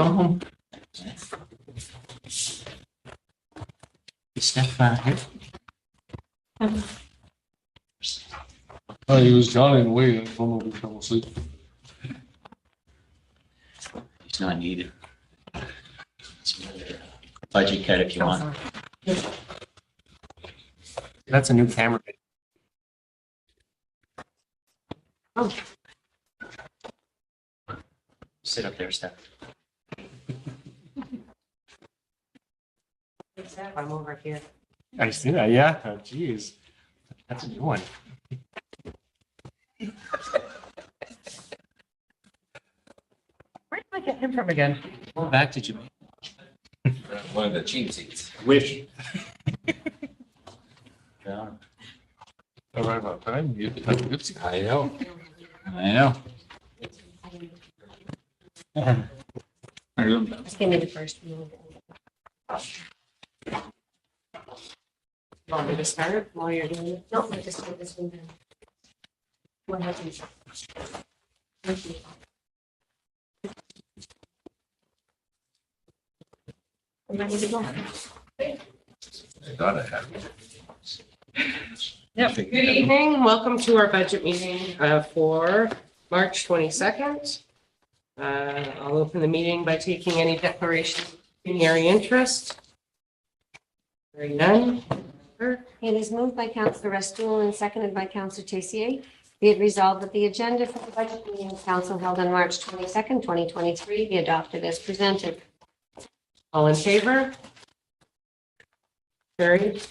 Come home. Steph here. Oh, he was yawning away. I told him to fall asleep. He's not needed. Budget cut if you want. That's a new camera. Sit up there, Steph. I'm over here. I see that. Yeah. Oh, geez. That's a new one. Where did I get him from again? What back did you make? One of the cheap seats. Wish. Yeah, All right, about time. You have a good seat. I know. I know. Just give me the first one. Want me to start while you're doing it? No, I just put this one down. What happened? Thank you. I'm ready to go. I thought I had. Yep. Good evening. Welcome to our budget meeting for March 22nd. I'll open the meeting by taking any declaration of pecuniary interest. Hearing none. It is moved by Councillor Restool and seconded by Councillor Tessier. Be it resolved that the agenda for the budget meeting of council held on March 22nd, 2023 be adopted as presented. All in favor? Carried.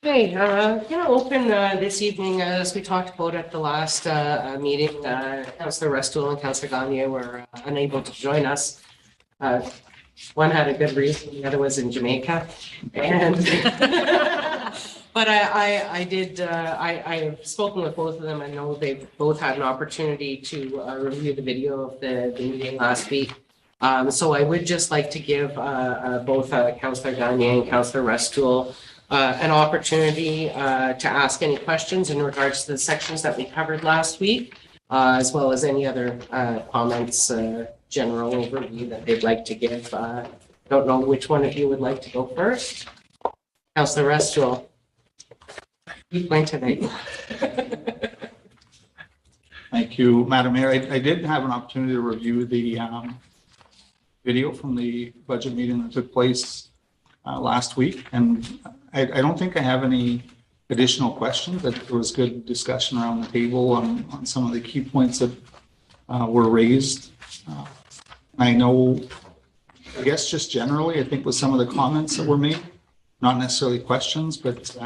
Okay, going to open this evening, as we talked about at the last meeting, Councillor Restool and Councillor Gagne were unable to join us. One had a good reason, the other was in Jamaica. And but I've spoken with both of them. I know they've both had an opportunity to review the video of the meeting last week. So I would just like to give both Councillor Gagne and Councillor Restool an opportunity to ask any questions in regards to the sections that we covered last week, as well as any other comments, general overview that they'd like to give. Don't know which one of you would like to go first. Councillor Restool. You point today. Thank you, Madam Mayor. I did have an opportunity to review the video from the budget meeting that took place last week, and I don't think I have any additional questions. That there was good discussion around the table on some of the key points that were raised. I know, I guess just generally, I think with some of the comments that were made, not necessarily questions, but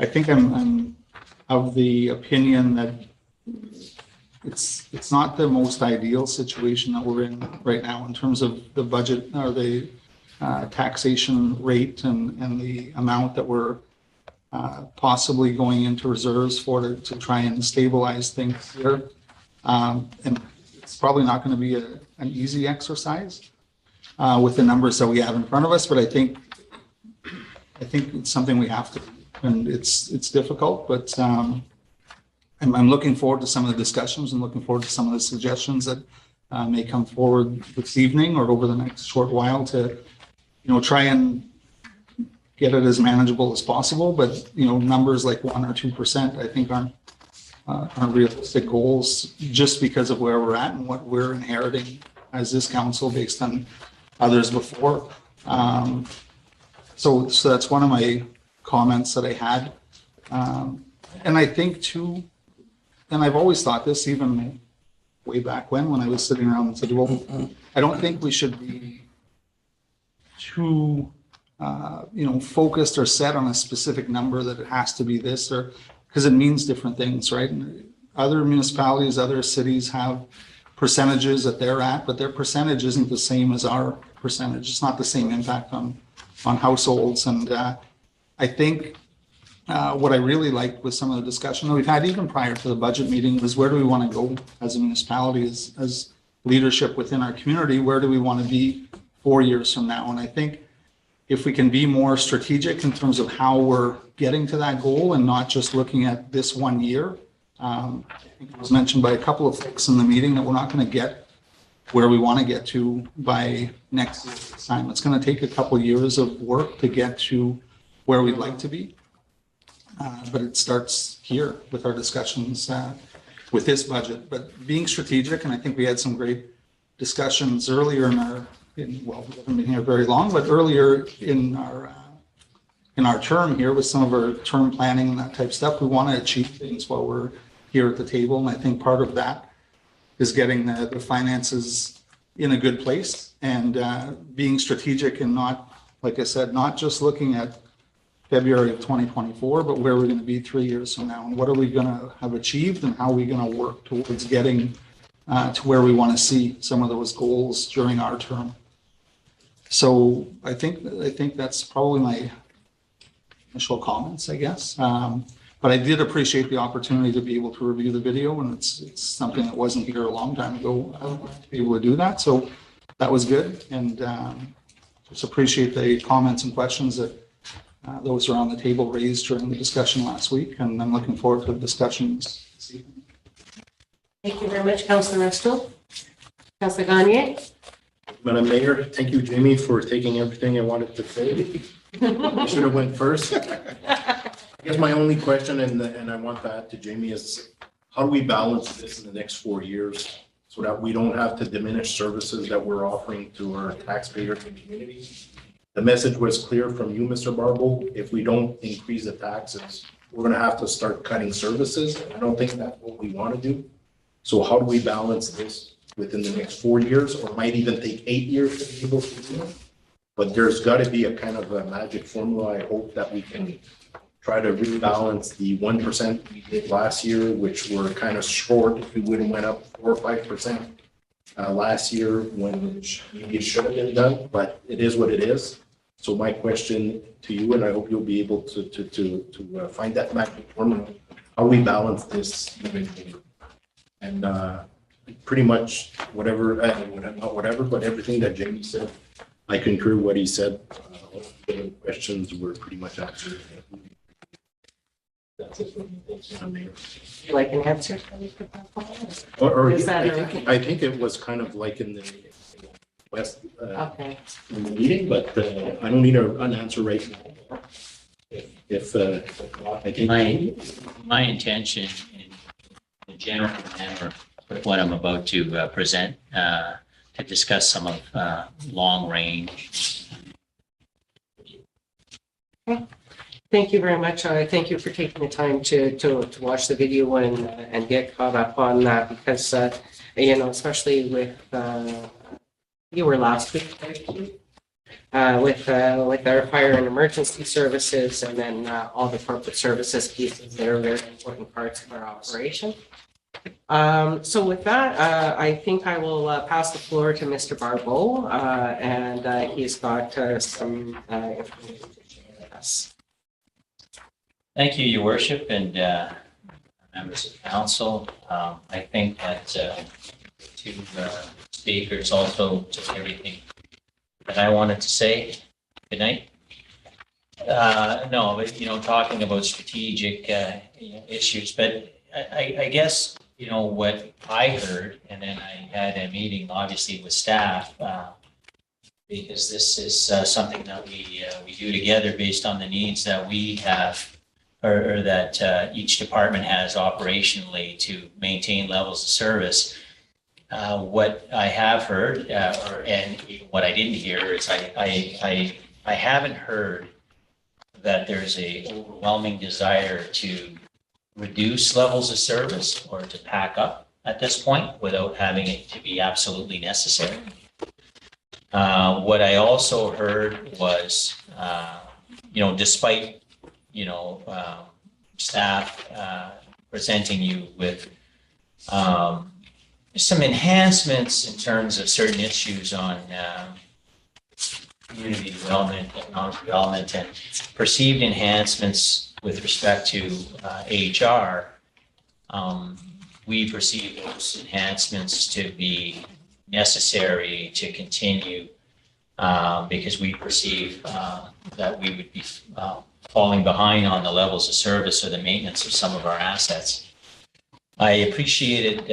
I think I'm of the opinion that it's not the most ideal situation that we're in right now in terms of the budget or the taxation rate and the amount that we're possibly going into reserves for to try and stabilize things here. And it's probably not going to be an easy exercise with the numbers that we have in front of us, but I think it's something we have to do, and it's difficult, but I'm looking forward to some of the discussions and looking forward to some of the suggestions that may come forward this evening or over the next short while to, try and get it as manageable as possible. But, numbers like 1 or 2%, I think aren't realistic goals just because of where we're at and what we're inheriting as this council based on others before. So that's one of my comments that I had. And I think too, and I've always thought this even way back when I was sitting around and said, well, I don't think we should be too, focused or set on a specific number that it has to be this, or because it means different things, right? And other municipalities, other cities have percentages that they're at, but their percentage isn't the same as our percentage. It's not the same impact on households. And I think what I really liked with some of the discussion that we've had even prior to the budget meeting was where do we want to go as a municipality, as leadership within our community? Where do we want to be 4 years from now? And I think if we can be more strategic in terms of how we're getting to that goal and not just looking at this 1 year. I think it was mentioned by a couple of folks in the meeting that we're not going to get where we want to get to by next year's time. It's going to take a couple years of work to get to where we'd like to be. But it starts here with our discussions with this budget, but being strategic, and I think we had some great discussions earlier well, we haven't been here very long, but earlier in our term here with some of our term planning and that type of stuff, we want to achieve things while we're here at the table. And I think part of that is getting the finances in a good place and being strategic and not, like I said, not just looking at February of 2024, but where we're going to be 3 years from now and what are we going to have achieved and how are we going to work towards getting to where we want to see some of those goals during our term. So I think that's probably my initial comments, I guess. But I did appreciate the opportunity to be able to review the video, and it's something that wasn't here a long time ago to be able to do that. So that was good, and just appreciate the comments and questions that those around the table raised during the discussion last week, and I'm looking forward to the discussions this evening. Thank you very much, Councillor Resto. Councillor Gagne. Madam Mayor, thank you, Jamie, for taking everything I wanted to say. I should have went first. I guess my only question, and I want to add to Jamie, is how do we balance this in the next 4 years so that we don't have to diminish services that we're offering to our taxpayers and community? The message was clear from you, Mr. Barbo. If we don't increase the taxes, we're going to have to start cutting services. I don't think that's what we want to do. So how do we balance this within the next 4 years, or might even take 8 years to be able to do it? But there's got to be a kind of a magic formula. I hope that we can try to rebalance the 1% we did last year, which were kind of short if we would have went up 4 or 5% last year when maybe it should have been done, but it is what it is. So my question to you, and I hope you'll be able to find that magic formula, how we balance this moving forward. And pretty much whatever, not whatever, but everything that Jamie said, I concur what he said. All the questions were pretty much answered. That's it for me. Thanks, Madam Mayor. Would you like an answer? Or Is that I think it was kind of like in the West Okay. in the meeting, but I don't need an answer right now. If I think My intention in the general manner of what I'm about to present, to discuss some of long range. Thank you very much. Thank you for taking the time to watch the video and get caught up on that because, especially with, you were last week, with our fire and emergency services and then all the corporate services pieces that are very important parts of our operation. So with that, I think I will pass the floor to Mr. Barbeau, and he's got some information to share with us. Thank you, Your Worship, and members of council. I think that two speakers also took everything that I wanted to say. Good night. No, but talking about strategic issues, but I guess what I heard, and then I had a meeting obviously with staff. Because this is something that we do together based on the needs that we have or that each department has operationally to maintain levels of service. What I have heard, and what I didn't hear is I haven't heard that there's a overwhelming desire to reduce levels of service or to pack up at this point without having it to be absolutely necessary. What I also heard was, despite staff presenting you with some enhancements in terms of certain issues on community development, economic development, and perceived enhancements with respect to HR, we perceive those enhancements to be necessary to continue because we perceive that we would be falling behind on the levels of service or the maintenance of some of our assets. I appreciated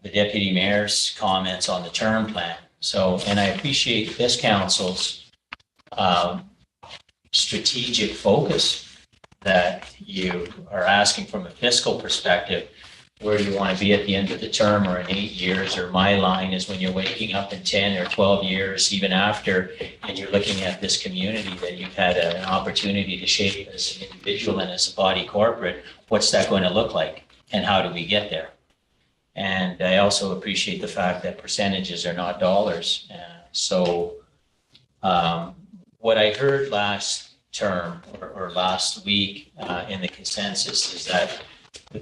the deputy mayor's comments on the term plan. So, and I appreciate this council's strategic focus that you are asking from a fiscal perspective. Where do you want to be at the end of the term or in 8 years? Or my line is when you're waking up in 10 or 12 years, even after, and you're looking at this community that you've had an opportunity to shape as an individual and as a body corporate, what's that going to look like? And how do we get there? And I also appreciate the fact that percentages are not dollars. What I heard last term or last week in the consensus is that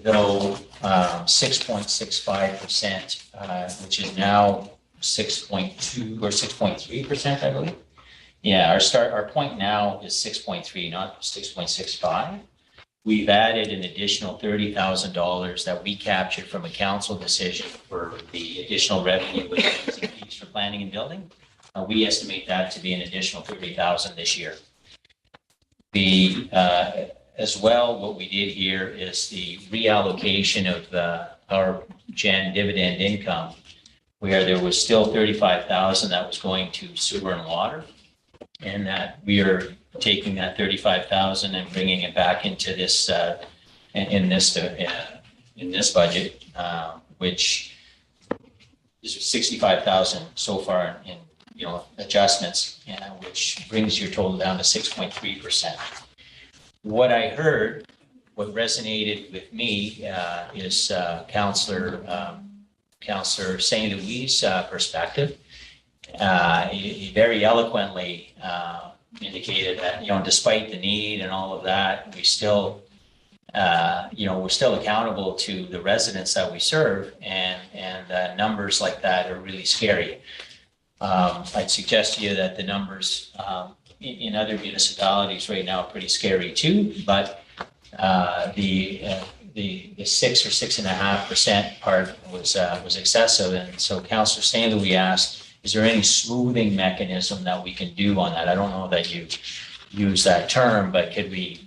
though 6.65%, which is now 6.2 or 6.3%, I believe. Yeah, our point now is 6.3, not 6.65. We've added an additional $30,000 that we captured from a council decision for the additional revenue with fees for planning and building. We estimate that to be an additional $30,000 this year. As well, what we did here is the reallocation of our Gen dividend income, where there was still $35,000 that was going to sewer and water, and that we are taking that $35,000 and bringing it back into this in this budget, which is $65,000 so far in adjustments, which brings your total down to 6.3%. What I heard, what resonated with me is Councillor St. Louis' perspective. He very eloquently indicated that, despite the need and all of that, we still, we're still accountable to the residents that we serve, and numbers like that are really scary. I'd suggest to you that the numbers in other municipalities right now are pretty scary too, but the 6 or 6.5% part was excessive. And so Councillor St. Louis asked, is there any smoothing mechanism that we can do on that? I don't know that you use that term, but could we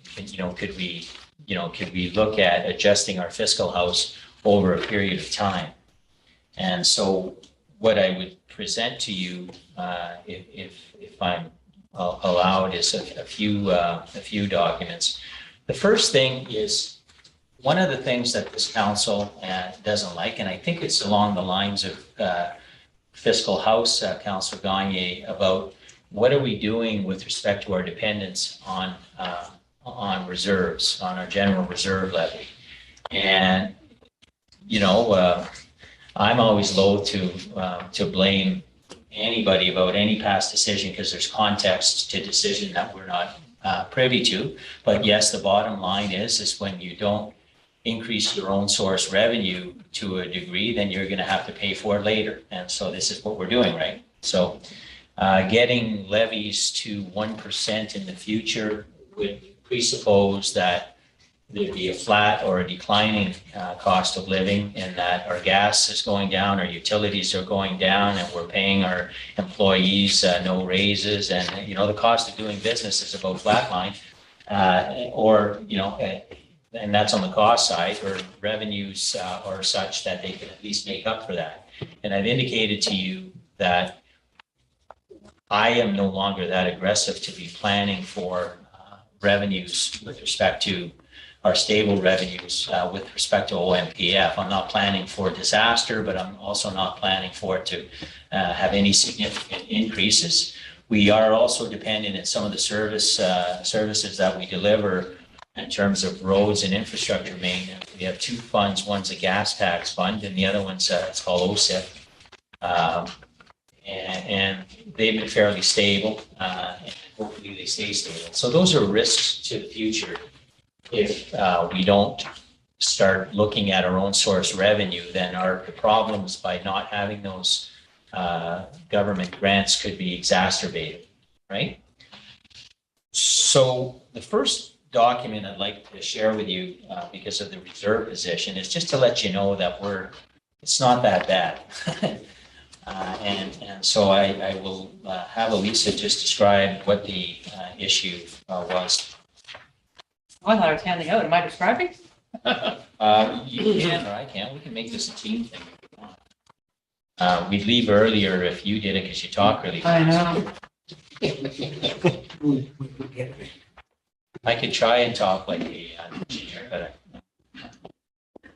look at adjusting our fiscal house over a period of time? And so what I would present to you, if I'm allowed, is a few documents. The first thing is one of the things that this council doesn't like, and I think it's along the lines of fiscal house, Councillor Gagne, about what are we doing with respect to our dependence on reserves, on our general reserve levy. And I'm always loath to blame anybody about any past decision because there's context to decision that we're not privy to. But yes, the bottom line is when you don't increase your own source revenue to a degree, then you're going to have to pay for it later. And so this is what we're doing, right? So getting levies to 1% in the future would presuppose that there'd be a flat or a declining cost of living, and that our gas is going down, our utilities are going down, and we're paying our employees no raises, and the cost of doing business is about flatline, and that's on the cost side, or revenues are such that they can at least make up for that. And I've indicated to you that I am no longer that aggressive to be planning for revenues with respect to our stable revenues with respect to OMPF. I'm not planning for disaster, but I'm also not planning for it to have any significant increases. We are also dependent on some of the services that we deliver in terms of roads and infrastructure maintenance. We have two funds. One's a gas tax fund, and the other one's it's called OSIP. And they've been fairly stable, and hopefully they stay stable. So those are risks to the future. If we don't start looking at our own source revenue, then the problems by not having those government grants could be exacerbated, right? So the first document I'd like to share with you because of the reserve position is just to let you know that it's not that bad. And so I will have Elisa just describe what the issue was. Oh, I thought I was handing out. Am I describing? You can, or I can. We can make this a team thing. We'd leave earlier if you did it because you talk really I fast. know. I could try and talk like a engineer, but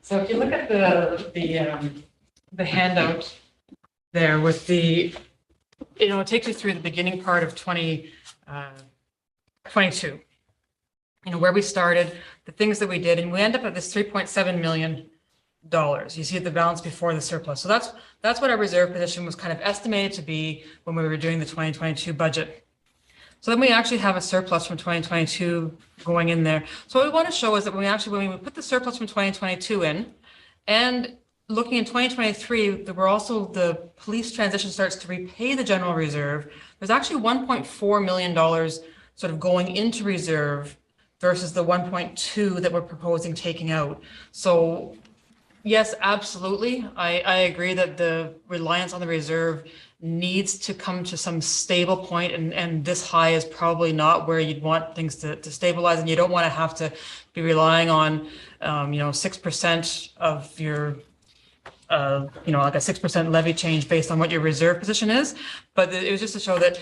So if you look at the handout there with the, it takes you through the beginning part of 2022. Where we started, the things that we did, and we end up at this $3.7 million. You see the balance before the surplus. So that's what our reserve position was kind of estimated to be when we were doing the 2022 budget. So then we actually have a surplus from 2022 going in there. So what we want to show is that when we put the surplus from 2022 in, and looking in 2023, the police transition starts to repay the general reserve. There's actually $1.4 million sort of going into reserve versus the 1.2 that we're proposing taking out. So yes, absolutely. I agree that the reliance on the reserve needs to come to some stable point, and this high is probably not where you'd want things to stabilize, and you don't want to have to be relying on 6% of your like a 6% levy change based on what your reserve position is. But it was just to show that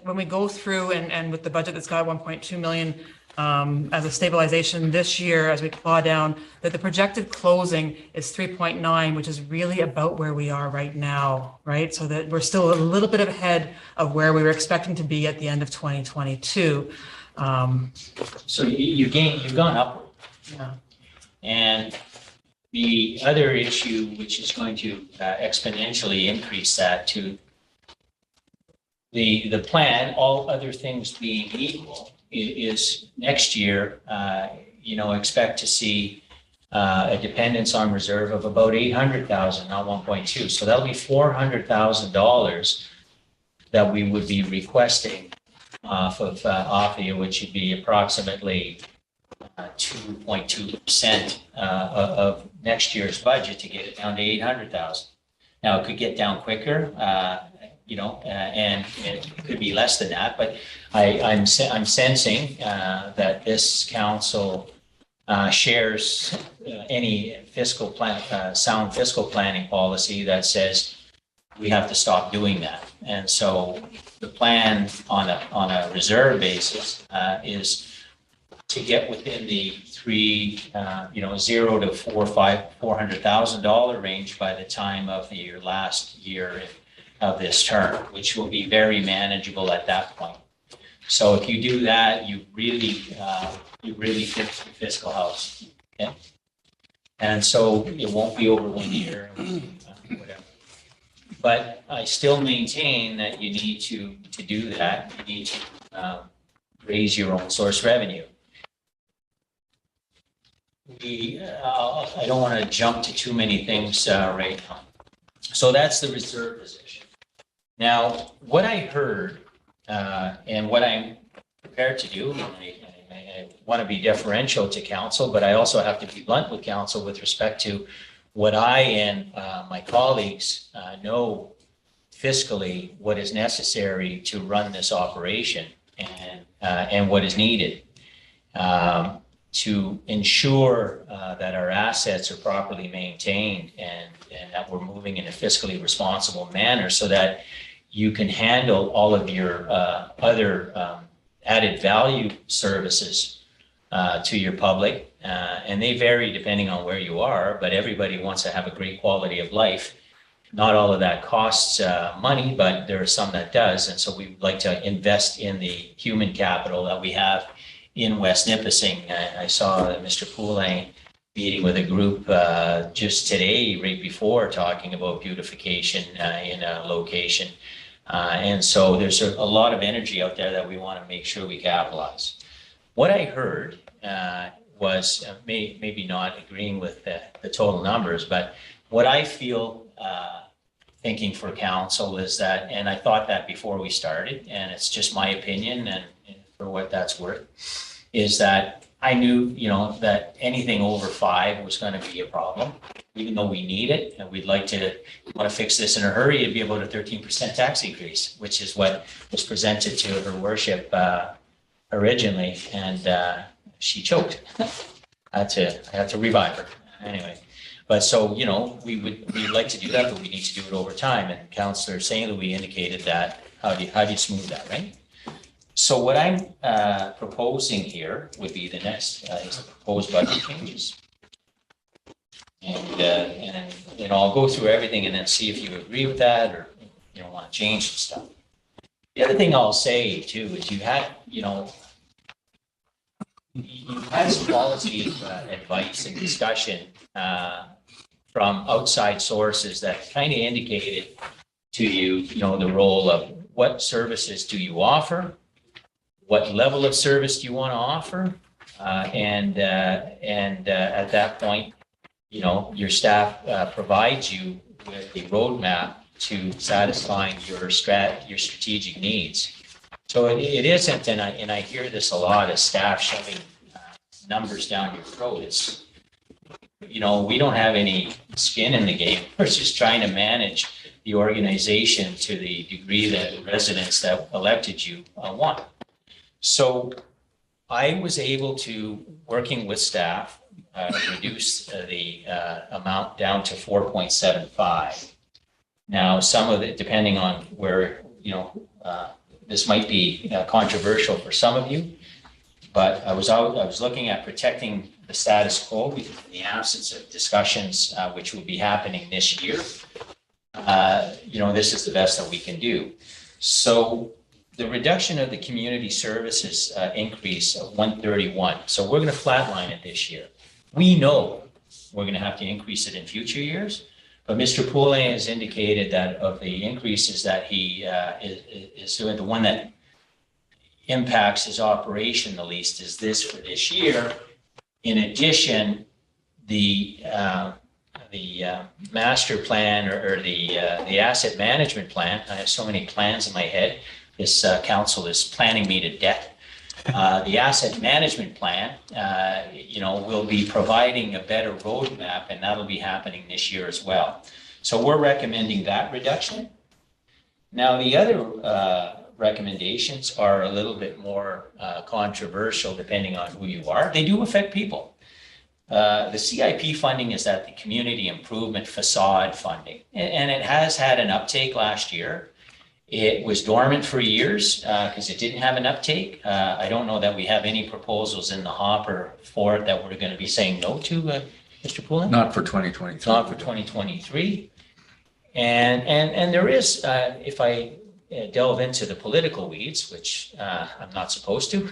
when we go through and with the budget that's got 1.2 million as a stabilization this year, as we claw down, that the projected closing is 3.9, which is really about where we are right now, right? So that we're still a little bit ahead of where we were expecting to be at the end of 2022. so you've gone upward. Yeah. And the other issue, which is going to exponentially increase that to the plan, all other things being equal, is next year, expect to see a dependence on reserve of about 800,000, not 1.2. So that'll be $400,000 that we would be requesting off of AFIA, which would be approximately 2.2% of next year's budget to get it down to 800,000. Now, it could get down quicker, and it could be less than that, but I'm sensing that this council shares any fiscal plan, sound fiscal planning policy that says we have to stop doing that. And so the plan on a reserve basis is to get within the $0 to $400,000 range by the time of your last year of this term, which will be very manageable at that point. So if you do that, you really fix the fiscal house. Okay? And so it won't be over 1 year, whatever. But I still maintain that you need to do that. You need to raise your own source revenue. I don't want to jump to too many things right now. So that's the reserve position. Now, what I heard and what I'm prepared to do, I want to be deferential to council, but I also have to be blunt with council with respect to what I and my colleagues know fiscally what is necessary to run this operation and what is needed to ensure that our assets are properly maintained and that we're moving in a fiscally responsible manner so that you can handle all of your other added value services to your public. And they vary depending on where you are, but everybody wants to have a great quality of life. Not all of that costs money, but there are some that does. And so we would like to invest in the human capital that we have in West Nipissing. I saw Mr. Poulain meeting with a group just today, right before, talking about beautification in a location. And so there's a lot of energy out there that we want to make sure we capitalize. What I heard was maybe not agreeing with the total numbers, but what I feel thinking for council is that, and I thought that before we started, and it's just my opinion and for what that's worth, is that I knew, that anything over 5 was going to be a problem, even though we need it. And we'd want to fix this in a hurry. It'd be about a 13% tax increase, which is what was presented to her worship originally. And she choked. I had to revive her anyway. But so, we'd like to do that, but we need to do it over time. And Councillor St. Louis indicated that, how do you smooth that, right? So what I'm proposing here would be the next, is the proposed budget changes. And I'll go through everything and then see if you agree with that or, want to change some stuff. The other thing I'll say too is you had some policy advice and discussion from outside sources that kind of indicated to you, the role of what services do you offer, what level of service do you want to offer, and at that point, your staff provides you with a roadmap to satisfying your strategic needs. So it isn't, and I hear this a lot, as staff shoving numbers down your throat. It's, we don't have any skin in the game. We're just trying to manage the organization to the degree that the residents that elected you want. So I was able to, working with staff, reduce the amount down to 4.75. Now, some of it, depending on where, this might be controversial for some of you, but I was looking at protecting the status quo in the absence of discussions, which will be happening this year. This is the best that we can do. So the reduction of the community services increase of 131. So we're going to flatline it this year. We know we're going to have to increase it in future years, but Mr. Poulin has indicated that of the increases that he is doing, the one that impacts his operation the least is this for this year. In addition, the master plan or the asset management plan, I have so many plans in my head, this council is planning me to death. The asset management plan, will be providing a better roadmap, and that'll be happening this year as well. So we're recommending that reduction. Now, the other recommendations are a little bit more controversial depending on who you are. They do affect people. The CIP funding is that the community improvement facade funding, and it has had an uptake last year. It was dormant for years because it didn't have an uptake. I don't know that we have any proposals in the hopper for it that we're going to be saying no to, Mr. Poulin? Not for 2023. Not for 2023. And there is, if I delve into the political weeds, which I'm not supposed to,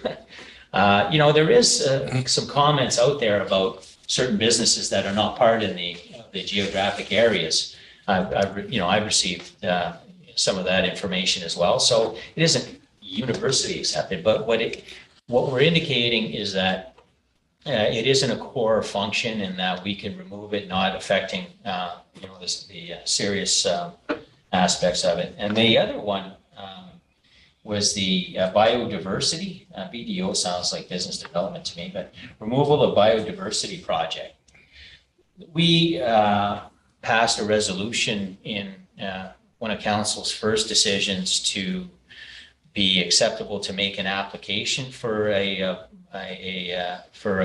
there is some comments out there about certain businesses that are not part of the geographic areas. I've received some of that information as well. So it isn't universally accepted, but what we're indicating is that it isn't a core function and that we can remove it, not affecting the serious aspects of it. And the other one was the biodiversity. BDO sounds like business development to me, but removal of biodiversity project. We passed a resolution in one of council's first decisions to be acceptable to make an application for a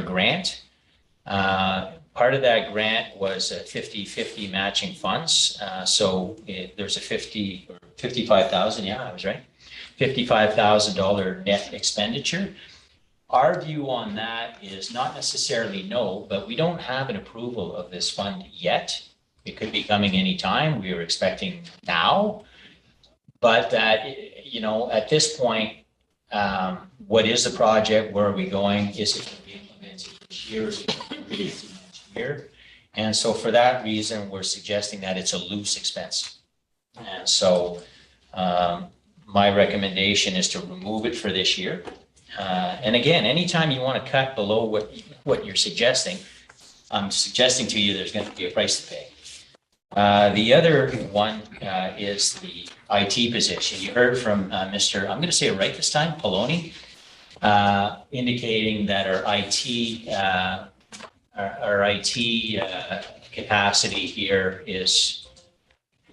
grant. Part of that grant was 50-50 matching funds. There's a $55,000. Yeah, I was right. $55,000 net expenditure. Our view on that is not necessarily no, but we don't have an approval of this fund yet. It could be coming anytime. We were expecting now, but that, at this point, what is the project? Where are we going? Is it going to be implemented this year? Is it going to be implemented next year? And so for that reason, we're suggesting that it's a loose expense. And so my recommendation is to remove it for this year. And again, anytime you want to cut below what you're suggesting, I'm suggesting to you there's going to be a price to pay. The other one is the IT position. You heard from Mr., I'm going to say it right this time, Poloni, indicating that our IT capacity here is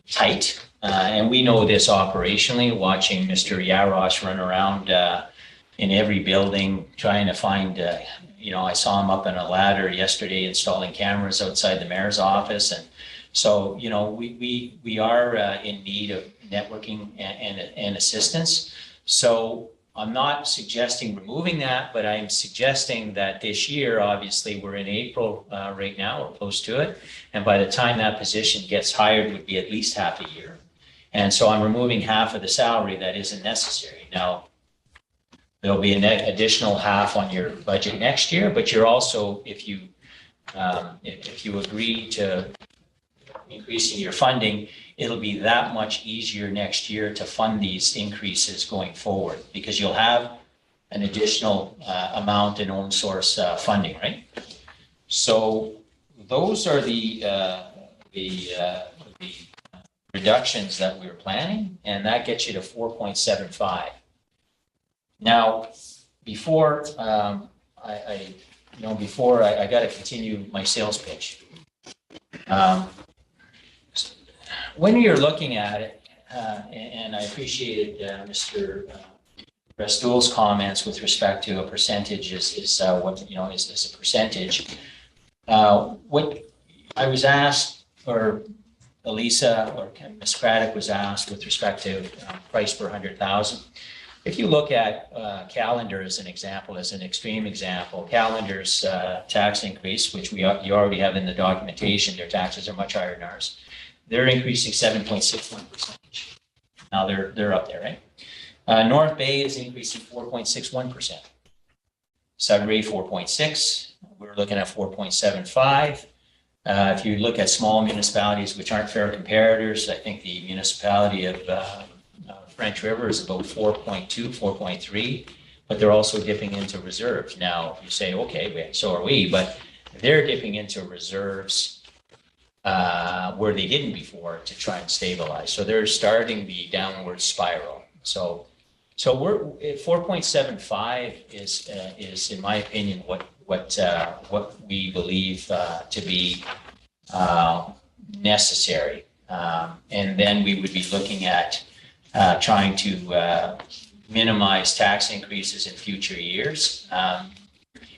tight. And we know this operationally, watching Mr. Yarosh run around in every building, trying to find, I saw him up on a ladder yesterday installing cameras outside the mayor's office. And so, we are in need of networking and assistance. So I'm not suggesting removing that, but I'm suggesting that this year, obviously, we're in April right now, or close to it. And by the time that position gets hired would be at least half a year. And so I'm removing half of the salary that isn't necessary. Now, there'll be an additional half on your budget next year, but you're also, if you agree to increasing your funding, it'll be that much easier next year to fund these increases going forward, because you'll have an additional amount in own source funding, right? So those are the reductions that we're planning, and that gets you to 4.75. Now, before I got to continue my sales pitch. When you're looking at it, and I appreciated Mr. Restoul's comments with respect to a percentage is a percentage. What I was asked, or Elisa or Ms. Craddock was asked with respect to price per 100,000. If you look at Callander as an example, as an extreme example, Callander's tax increase, which you already have in the documentation, their taxes are much higher than ours. They're increasing 7.61%. Now they're up there, right? North Bay is increasing 4.61%. Sudbury 4.6. We're looking at 4.75. If you look at small municipalities, which aren't fair comparators, I think the municipality of French River is about 4.2, 4.3, but they're also dipping into reserves. Now you say, okay, so are we, but they're dipping into reserves where they didn't before to try and stabilize. So they're starting the downward spiral. So we're 4.75 is in my opinion what we believe to be necessary, and then we would be looking at trying to minimize tax increases in future years.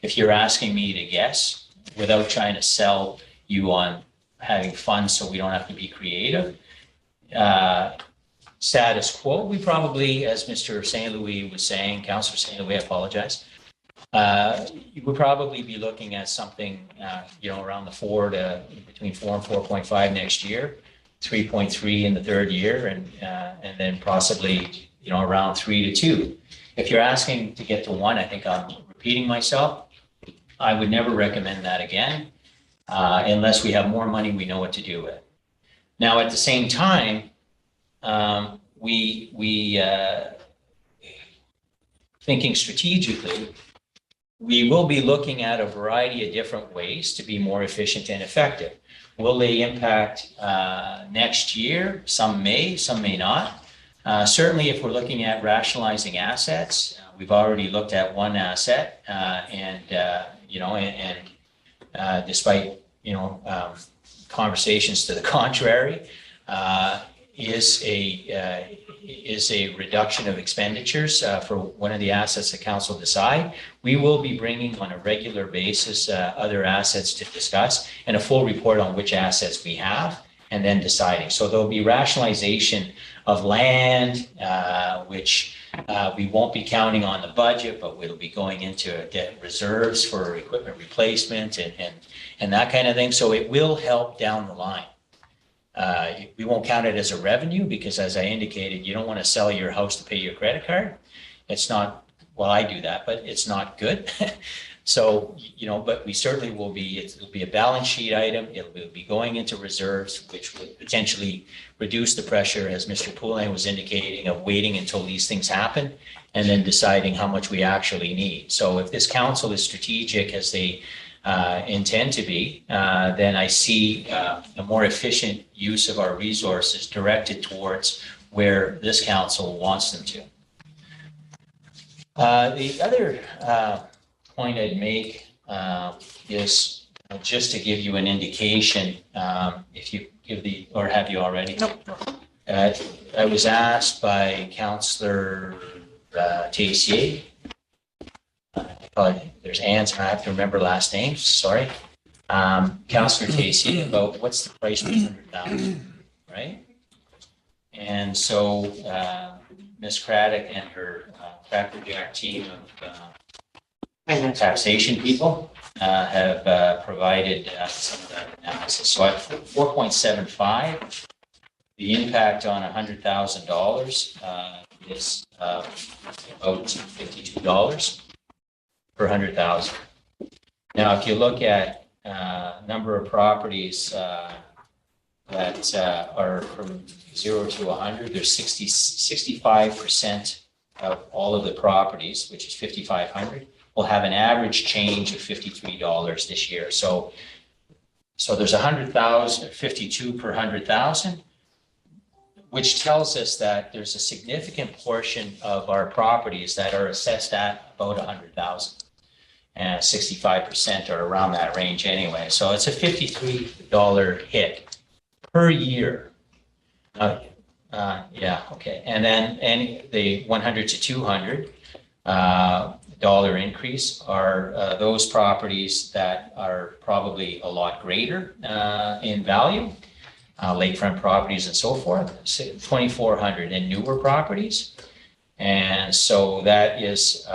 If you're asking me to guess, without trying to sell you on having fun so we don't have to be creative, status quo, we probably, as Mr. St. Louis was saying, Councillor St. Louis, I apologize, you would probably be looking at something, around the between 4 and 4.5 next year, 3.3 in the third year, and then possibly, around 3 to 2. If you're asking to get to 1, I think I'm repeating myself. I would never recommend that again, unless we have more money we know what to do with. Now, at the same time, we thinking strategically, we will be looking at a variety of different ways to be more efficient and effective. Will they impact next year? Some may not. Certainly, if we're looking at rationalizing assets, we've already looked at one asset, despite conversations to the contrary, is a reduction of expenditures for one of the assets the council decide. We will be bringing on a regular basis other assets to discuss and a full report on which assets we have, and then deciding. So there'll be rationalization of land, which we won't be counting on the budget, but we'll be going into debt reserves for equipment replacement and that kind of thing. So it will help down the line. We won't count it as a revenue because, as I indicated, you don't want to sell your house to pay your credit card. It's not, well, I do that, but it's not good. So, but we certainly will be, it'll be a balance sheet item. It'll be going into reserves, which would potentially reduce the pressure, as Mr. Poulin was indicating, of waiting until these things happen and then deciding how much we actually need. So if this council is strategic as they intend to be, then I see a more efficient use of our resources directed towards where this council wants them to. The other point I'd make is just to give you an indication, if you give or have you already? Nope. I was asked by Councillor Tessier there's Ann's, and I have to remember last names, sorry. Councillor Casey, about what's the price per 100,000, right? And so Ms. Craddock and her Cracker Jack team of taxation people have provided some of that analysis. So at 4.75, the impact on $100,000 is about $52 per 100,000. Now, if you look at number of properties that are from 0 to 100, there's 65% of all of the properties, which is 5,500, will have an average change of $53 this year. So there's 100,000, 52 per 100,000, which tells us that there's a significant portion of our properties that are assessed at about 100,000. And 65% are around that range anyway. So it's a $53 hit per year. Yeah, okay. And then the 100 to 200 dollar increase are those properties that are probably a lot greater in value, lakefront properties and so forth, 2,400 in newer properties. And so that is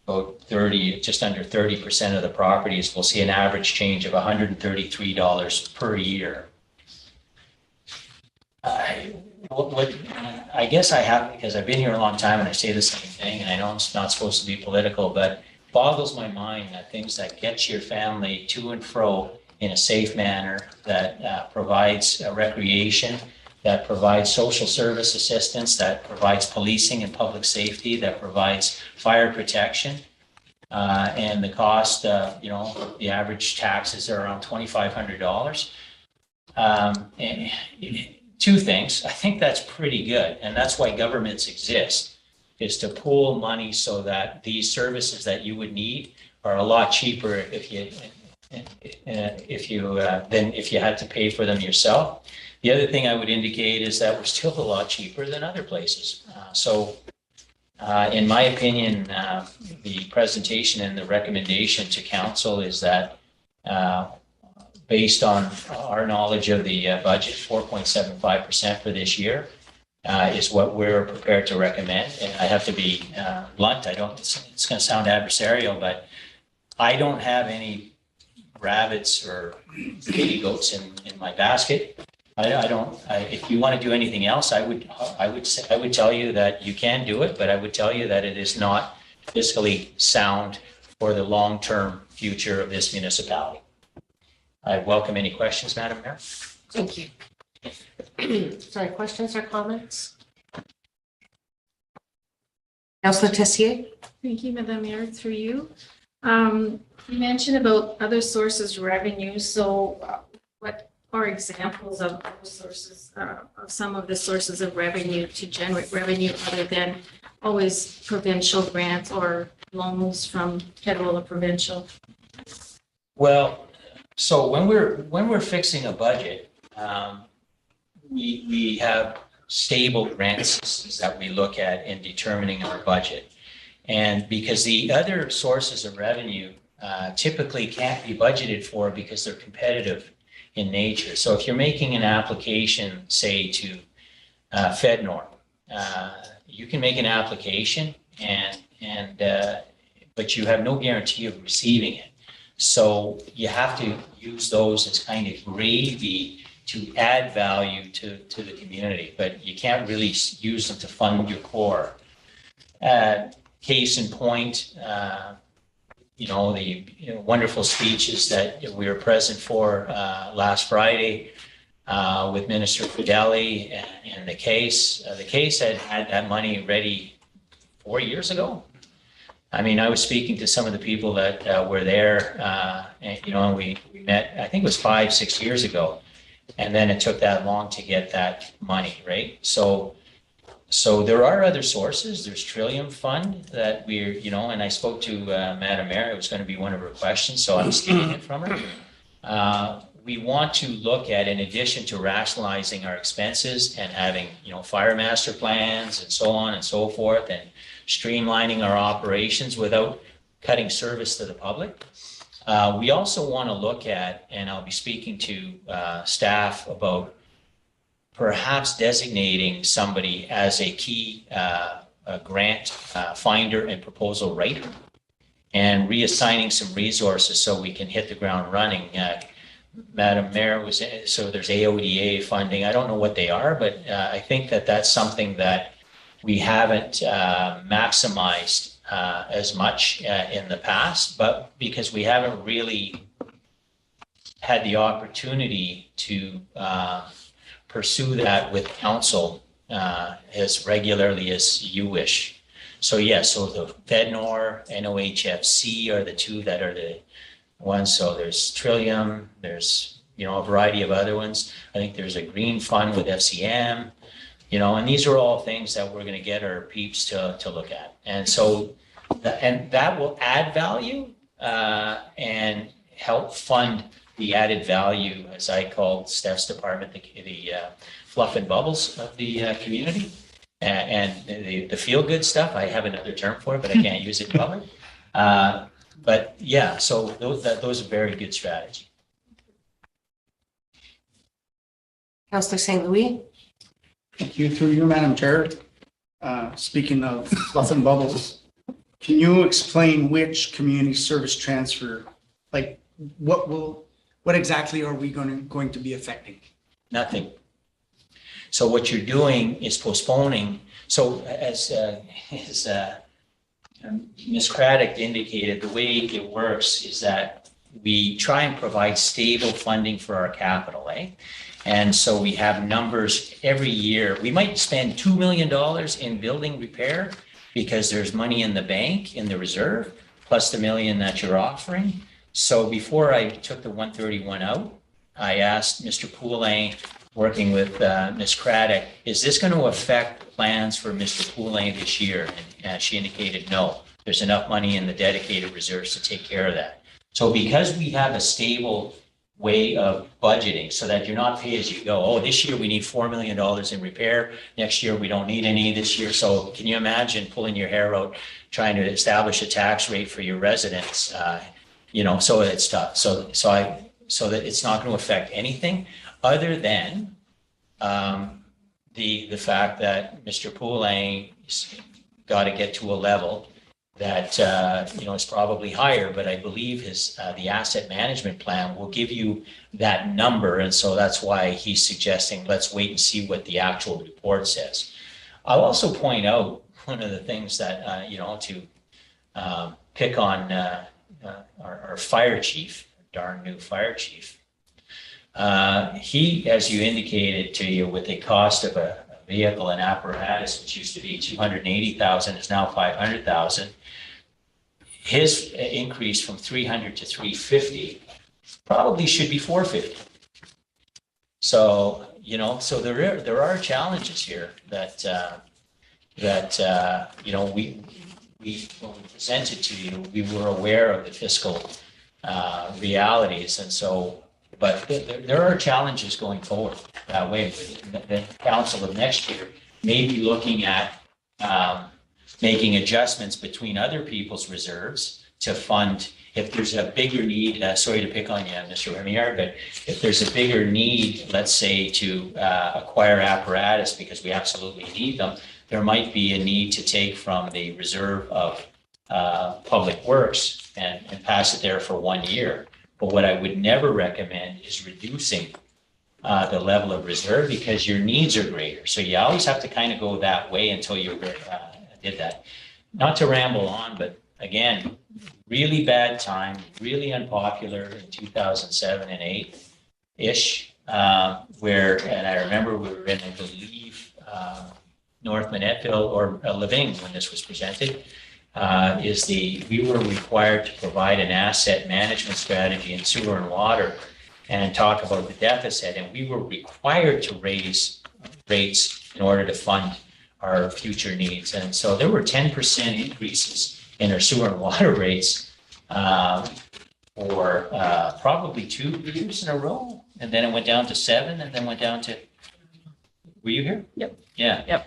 about 30, just under 30% of the properties will see an average change of $133 per year. I guess I have, because I've been here a long time and I say the same thing, and I know it's not supposed to be political, but it boggles my mind that things that get your family to and fro in a safe manner, that provides recreation, that provides social service assistance, that provides policing and public safety, that provides fire protection. And the cost, the average taxes are around $2,500. And two things, I think that's pretty good. And that's why governments exist, is to pool money so that these services that you would need are a lot cheaper than if you had to pay for them yourself. The other thing I would indicate is that we're still a lot cheaper than other places. In my opinion, the presentation and the recommendation to council is that based on our knowledge of the budget, 4.75% for this year is what we're prepared to recommend. And I have to be blunt. It's going to sound adversarial, but I don't have any rabbits or baby goats in my basket. I don't. If you want to do anything else, I would tell you that you can do it, but I would tell you that it is not fiscally sound for the long-term future of this municipality. I welcome any questions, Madam Mayor. Thank you. Sorry, questions or comments? Councillor Tessier? Thank you, Madam Mayor, through you. You mentioned about other sources of revenue. So what are examples of other sources, of some of the sources of revenue to generate revenue other than always provincial grants or loans from federal or provincial? Well, so when we're fixing a budget, we have stable grant systems that we look at in determining our budget. And because the other sources of revenue typically can't be budgeted for because they're competitive in nature. So if you're making an application, say to FedNorm, you can make an application but you have no guarantee of receiving it. So you have to use those as kind of gravy to add value to the community, but you can't really use them to fund your core. Case in point, the wonderful speeches that we were present for last Friday with Minister Fideli and the case. The case had that money ready 4 years ago. I mean, I was speaking to some of the people that were there, and we met, I think it was 5-6 years ago. And then it took that long to get that money, right? So there are other sources. There's Trillium Fund that we're, and I spoke to Madam Mayor. It was going to be one of her questions, so I'm stealing it from her. We want to look at, in addition to rationalizing our expenses and having, fire master plans and so on and so forth, and streamlining our operations without cutting service to the public. We also want to look at, and I'll be speaking to staff about perhaps designating somebody as a key grant finder and proposal writer, and reassigning some resources so we can hit the ground running. Madam Mayor so there's AODA funding. I don't know what they are, but I think that that's something that we haven't maximized as much in the past, but because we haven't really had the opportunity to pursue that with council as regularly as you wish. So yes, so the FedNor, NOHFC are the two that are the ones. So there's Trillium, there's, a variety of other ones. I think there's a green fund with FCM, and these are all things that we're going to get our peeps to look at. And so, and that will add value and help fund the added value, as I call Steph's department, the fluff and bubbles of the community. And the feel-good stuff, I have another term for it, but I can't use it in public. But yeah, so those are very good strategy. Councillor St. Louis? Thank you. Through you, Madam Chair. Speaking of fluff and bubbles, can you explain which community service transfer, like what exactly are we going to be affecting? Nothing. So what you're doing is postponing. So as Ms. Craddock indicated, the way it works is that we try and provide stable funding for our capital, And so we have numbers every year. We might spend $2 million in building repair because there's money in the bank, in the reserve, plus the $1 million that you're offering. So before I took the 131 out, I asked Mr. Poulain, working with Ms. Craddock, is this going to affect plans for Mr. Poulain this year? And she indicated no. There's enough money in the dedicated reserves to take care of that. So because we have a stable way of budgeting so that you're not pay as you go, oh, this year we need $4 million in repair. Next year we don't need any this year. So can you imagine pulling your hair out, trying to establish a tax rate for your residents? So it's tough. So that it's not going to affect anything other than the fact that Mr. Poulain's got to get to a level that is probably higher, but I believe his the asset management plan will give you that number, and so that's why he's suggesting let's wait and see what the actual report says. I'll also point out one of the things that to pick on our fire chief, darn new fire chief. He, as you indicated to you, with the cost of a vehicle and apparatus, which used to be $280,000, is now $500,000. His increase from 300 to 350 probably should be 450. So so there are challenges here that we when we presented to you, we were aware of the fiscal realities, and so. But there are challenges going forward that way. The council of next year may be looking at making adjustments between other people's reserves to fund if there's a bigger need. Sorry to pick on you, Mr. Remier, but if there's a bigger need, let's say to acquire apparatus because we absolutely need them, there might be a need to take from the reserve of public works and pass it there for 1 year. But what I would never recommend is reducing the level of reserve because your needs are greater. So you always have to kind of go that way until you did that. Not to ramble on, but again, really bad time, really unpopular in 2007 and 8-ish, and I remember we were in, I believe, North Manettville or Living when this was presented. We were required to provide an asset management strategy in sewer and water and talk about the deficit. And we were required to raise rates in order to fund our future needs. And so there were 10% increases in our sewer and water rates for probably 2 years in a row. And then it went down to 7 and then went down to, were you here? Yep. Yeah. Yep.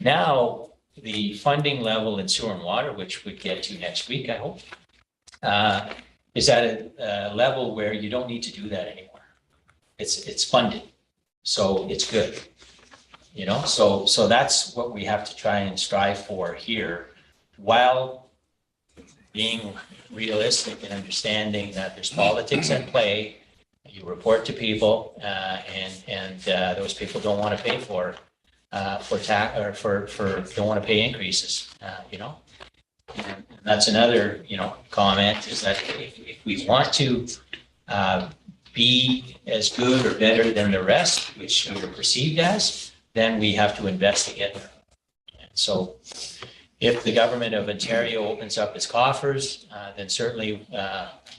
Now, the funding level in sewer and water, which we get to next week, I hope, is at a level where you don't need to do that anymore. It's funded, so it's good. You know, so that's what we have to try and strive for here, while being realistic and understanding that there's politics at play. You report to people, and those people don't want to pay for tax, or for don't want to pay increases, you know. And that's another, you know, comment, is that if we want to be as good or better than the rest, which we are perceived as, then we have to invest together. And so if the government of Ontario opens up its coffers, then certainly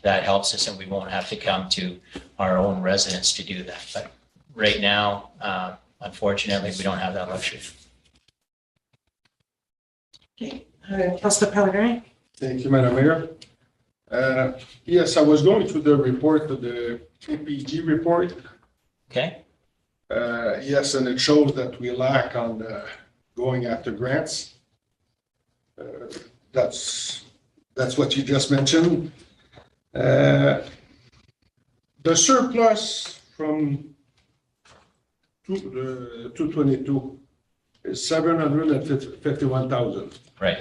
that helps us, and we won't have to come to our own residents to do that. But right now, unfortunately, we don't have that luxury. Okay, Councilor Pellegrini? Thank you, Madam Mayor. Yes, I was going through the report, the KPG report. Okay? Yes, and it shows that we lack on going after grants. That's what you just mentioned. The surplus from 222 is 751,000. Right.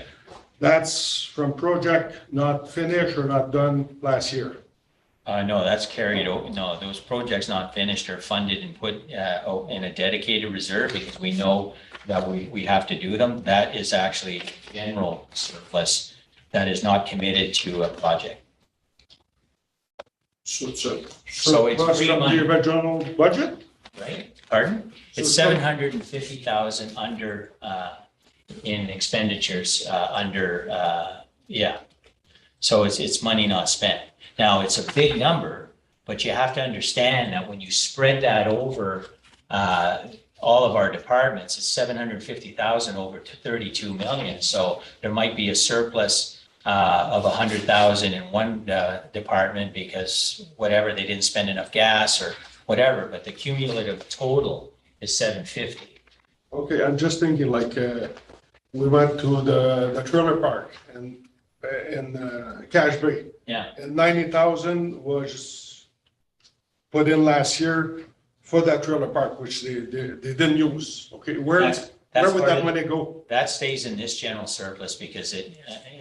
That's from project not finished or not done last year. No, that's carried over. No, those projects not finished are funded and put in a dedicated reserve, because we know that we have to do them. That is actually general surplus that is not committed to a project. So it's a So it's surplus free from money. the original budget? Right? Pardon? It's So- 750,000 under in expenditures under yeah. So it's money not spent. Now, it's a big number, but you have to understand that when you spread that over all of our departments, it's 750,000 over to 32 million. So there might be a surplus of 100,000 in one department because whatever, they didn't spend enough gas or whatever, but the cumulative total is 750. Okay, I'm just thinking like, we went to the trailer park and in Cache Bay. Yeah. And 90,000 was put in last year for that trailer park, which they didn't use. Okay, where That's would part that of- money go? That stays in this general surplus because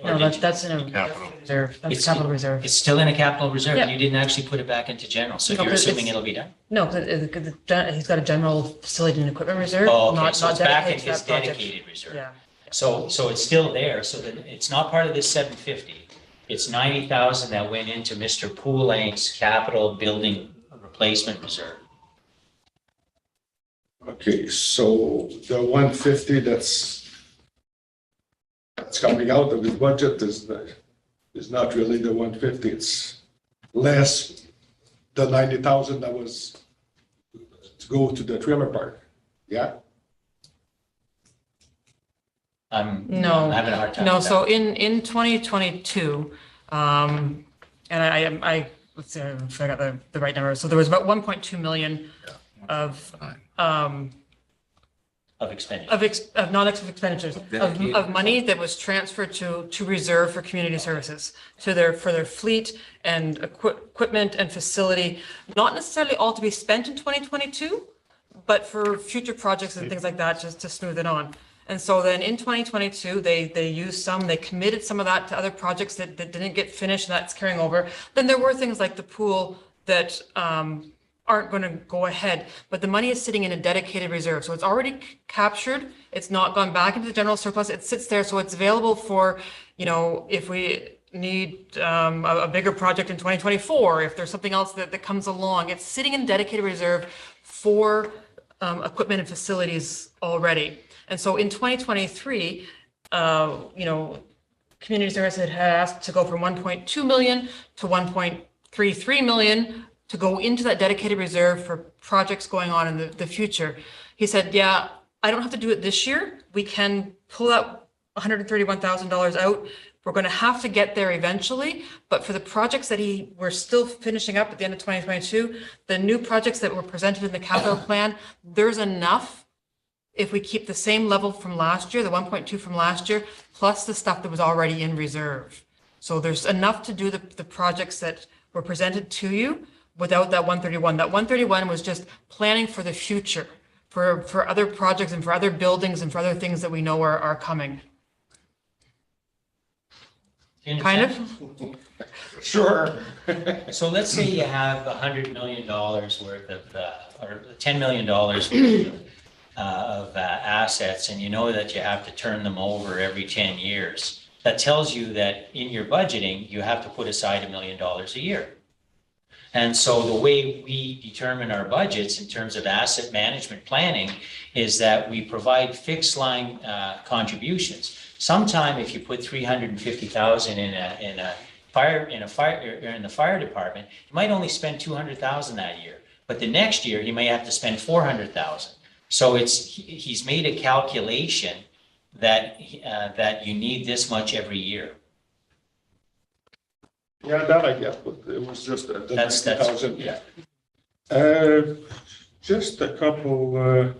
No, that's in a reserve, that's It's- capital reserve. it's still in a capital reserve. Yeah. You didn't actually put it back into general, so No, you're but assuming it's- it'll be done? No, because he's got a general facility and equipment reserve, Oh, okay, not so it's back in dedicated to his that project. dedicated reserve. Yeah. So it's still there, so that it's not part of this 750. It's 90,000 that went into Mr. Poulain's capital building replacement reserve. Okay, so the 150 that's coming out of his budget is not really the 150, it's less the 90,000 that was to go to the trailer park. Yeah? I'm No, having a hard time No, with that. so in 2022, and let's see if I got the right number. So there was about 1.2 million of, Of expenditure. of non-expenditures, of money that was transferred to reserve for community services, for their fleet and equipment and facility, not necessarily all to be spent in 2022, but for future projects and things like that, just to smooth it on. And so then in 2022, they used some, they committed some of that to other projects that didn't get finished, and that's carrying over. Then there were things like the pool that aren't going to go ahead, but the money is sitting in a dedicated reserve. So it's already captured. It's not gone back into the general surplus. It sits there. So it's available for, if we need a bigger project in 2024, if there's something else that comes along, it's sitting in a dedicated reserve for equipment and facilities already. And so in 2023, community services had asked to go from 1.2 million to 1.33 million to go into that dedicated reserve for projects going on in the future. He said, yeah, I don't have to do it this year. We can pull that $131,000 out. We're going to have to get there eventually, but for the projects that we're still finishing up at the end of 2022, the new projects that were presented in the capital plan, there's enough if we keep the same level from last year, the 1.2 from last year, plus the stuff that was already in reserve. So there's enough to do the projects that were presented to you without that 131. That 131 was just planning for the future, for other projects and for other buildings and for other things that we know are coming. Do you Kind understand? of? Sure. So let's say you have $100 million worth of, or $10 million of assets, and you know that you have to turn them over every 10 years. That tells you that in your budgeting, you have to put aside $1 million a year. And so the way we determine our budgets in terms of asset management planning is that we provide fixed line contributions. Sometime if you put 350,000 in the fire department, you might only spend 200,000 that year. But the next year, he may have to spend 400,000. So he's made a calculation that you need this much every year. Yeah, that I get, but it was just the That's 90,000. yeah. Just a couple,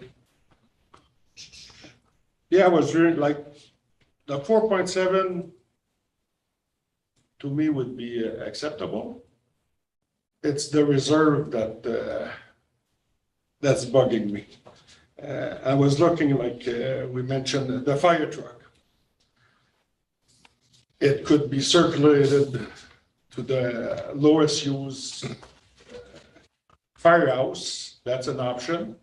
yeah, I was really like, the 4.7 to me would be acceptable. It's the reserve that, that's bugging me. I was looking like, we mentioned the fire truck. It could be circulated to the lowest use firehouse, that's an option.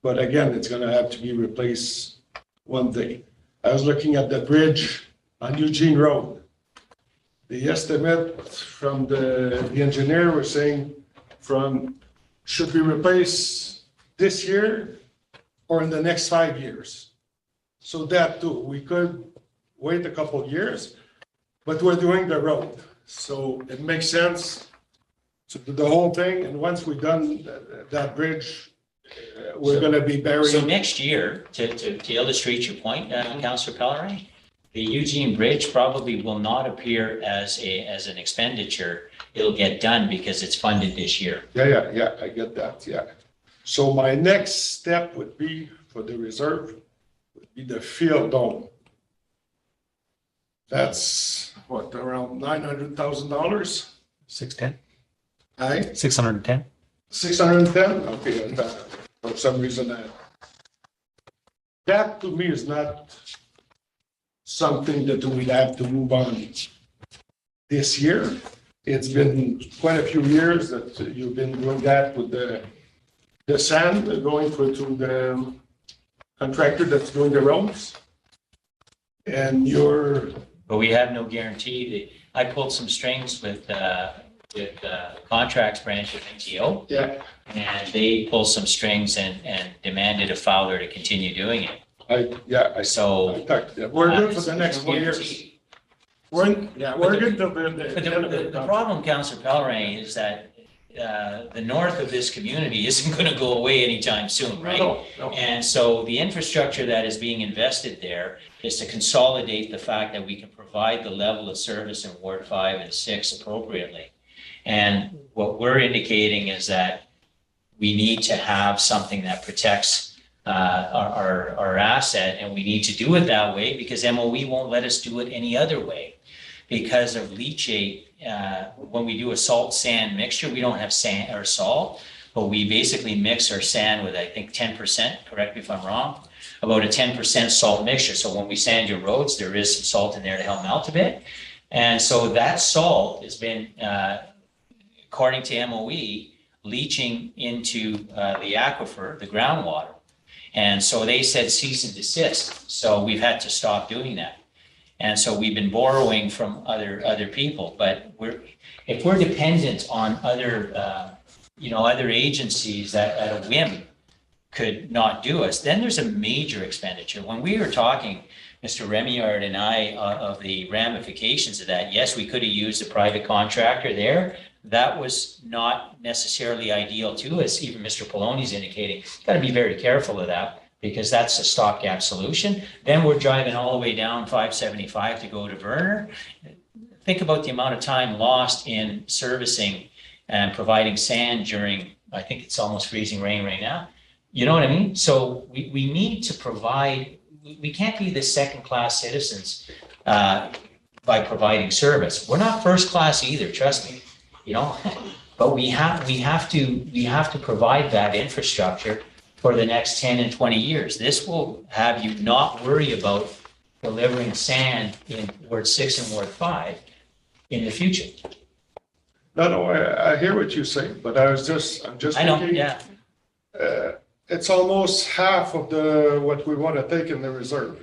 But again, it's gonna have to be replaced one day. I was looking at the bridge on Eugene Road. The estimate from the engineer was saying should be replaced this year or in the next 5 years. So that too, we could wait a couple of years, but we're doing the road. So it makes sense to do the whole thing. And once we've done that bridge, we're gonna be So burying. next year, to illustrate your point, Councillor Pellerin, the Eugene Bridge probably will not appear as an expenditure. It'll get done because it's funded this year. Yeah, I get that, yeah. So my next step would be for the reserve, would be the field dome. That's what, around $900,000? 610? Aye, 610? 610? Okay, for some reason, that to me is not something that we'd have to move on this year. It's been quite a few years that you've been doing that with the sand going to the contractor that's doing the roads. And But we have no guarantee. I pulled some strings with contracts branch of NGO, yeah, and they pulled some strings and demanded a Fowler to continue doing it. I So. talked to them. We're good for the next 4 years. We're good to But the problem, Councillor Pellerin, is that the north of this community isn't going to go away anytime soon, right? No. And so the infrastructure that is being invested there is to consolidate the fact that we can provide the level of service in Ward 5 and 6 appropriately. And what we're indicating is that we need to have something that protects our asset, and we need to do it that way because MOE won't let us do it any other way. Because of leachate, when we do a salt sand mixture, we don't have sand or salt, but we basically mix our sand with, I think, 10%, correct me if I'm wrong, about a 10% salt mixture. So when we sand your roads, there is some salt in there to help melt a bit. And so that salt has been, according to MOE, leaching into the aquifer, the groundwater. And so they said cease and desist. So we've had to stop doing that. And so we've been borrowing from other people, but if we're dependent on other agencies that at a whim could not do us, then there's a major expenditure. When we were talking, Mr. Remillard and I, of the ramifications of that, yes, we could have used a private contractor there. That was not necessarily ideal to us. Even Mr. Poloni's indicating, got to be very careful of that, because that's a stopgap solution. Then we're driving all the way down 575 to go to Verner. Think about the amount of time lost in servicing and providing sand during, I think it's almost freezing rain right now. You know what I mean? So we need to provide, we can't be the second-class citizens by providing service. We're not first class either, trust me, you know, but we have to provide that infrastructure for the next 10 and 20 years. This will have you not worry about delivering sand in Ward 6 and Ward 5 in the future. No, I hear what you say, but I'm just I know, thinking, yeah. it's almost half of what we want to take in the reserve.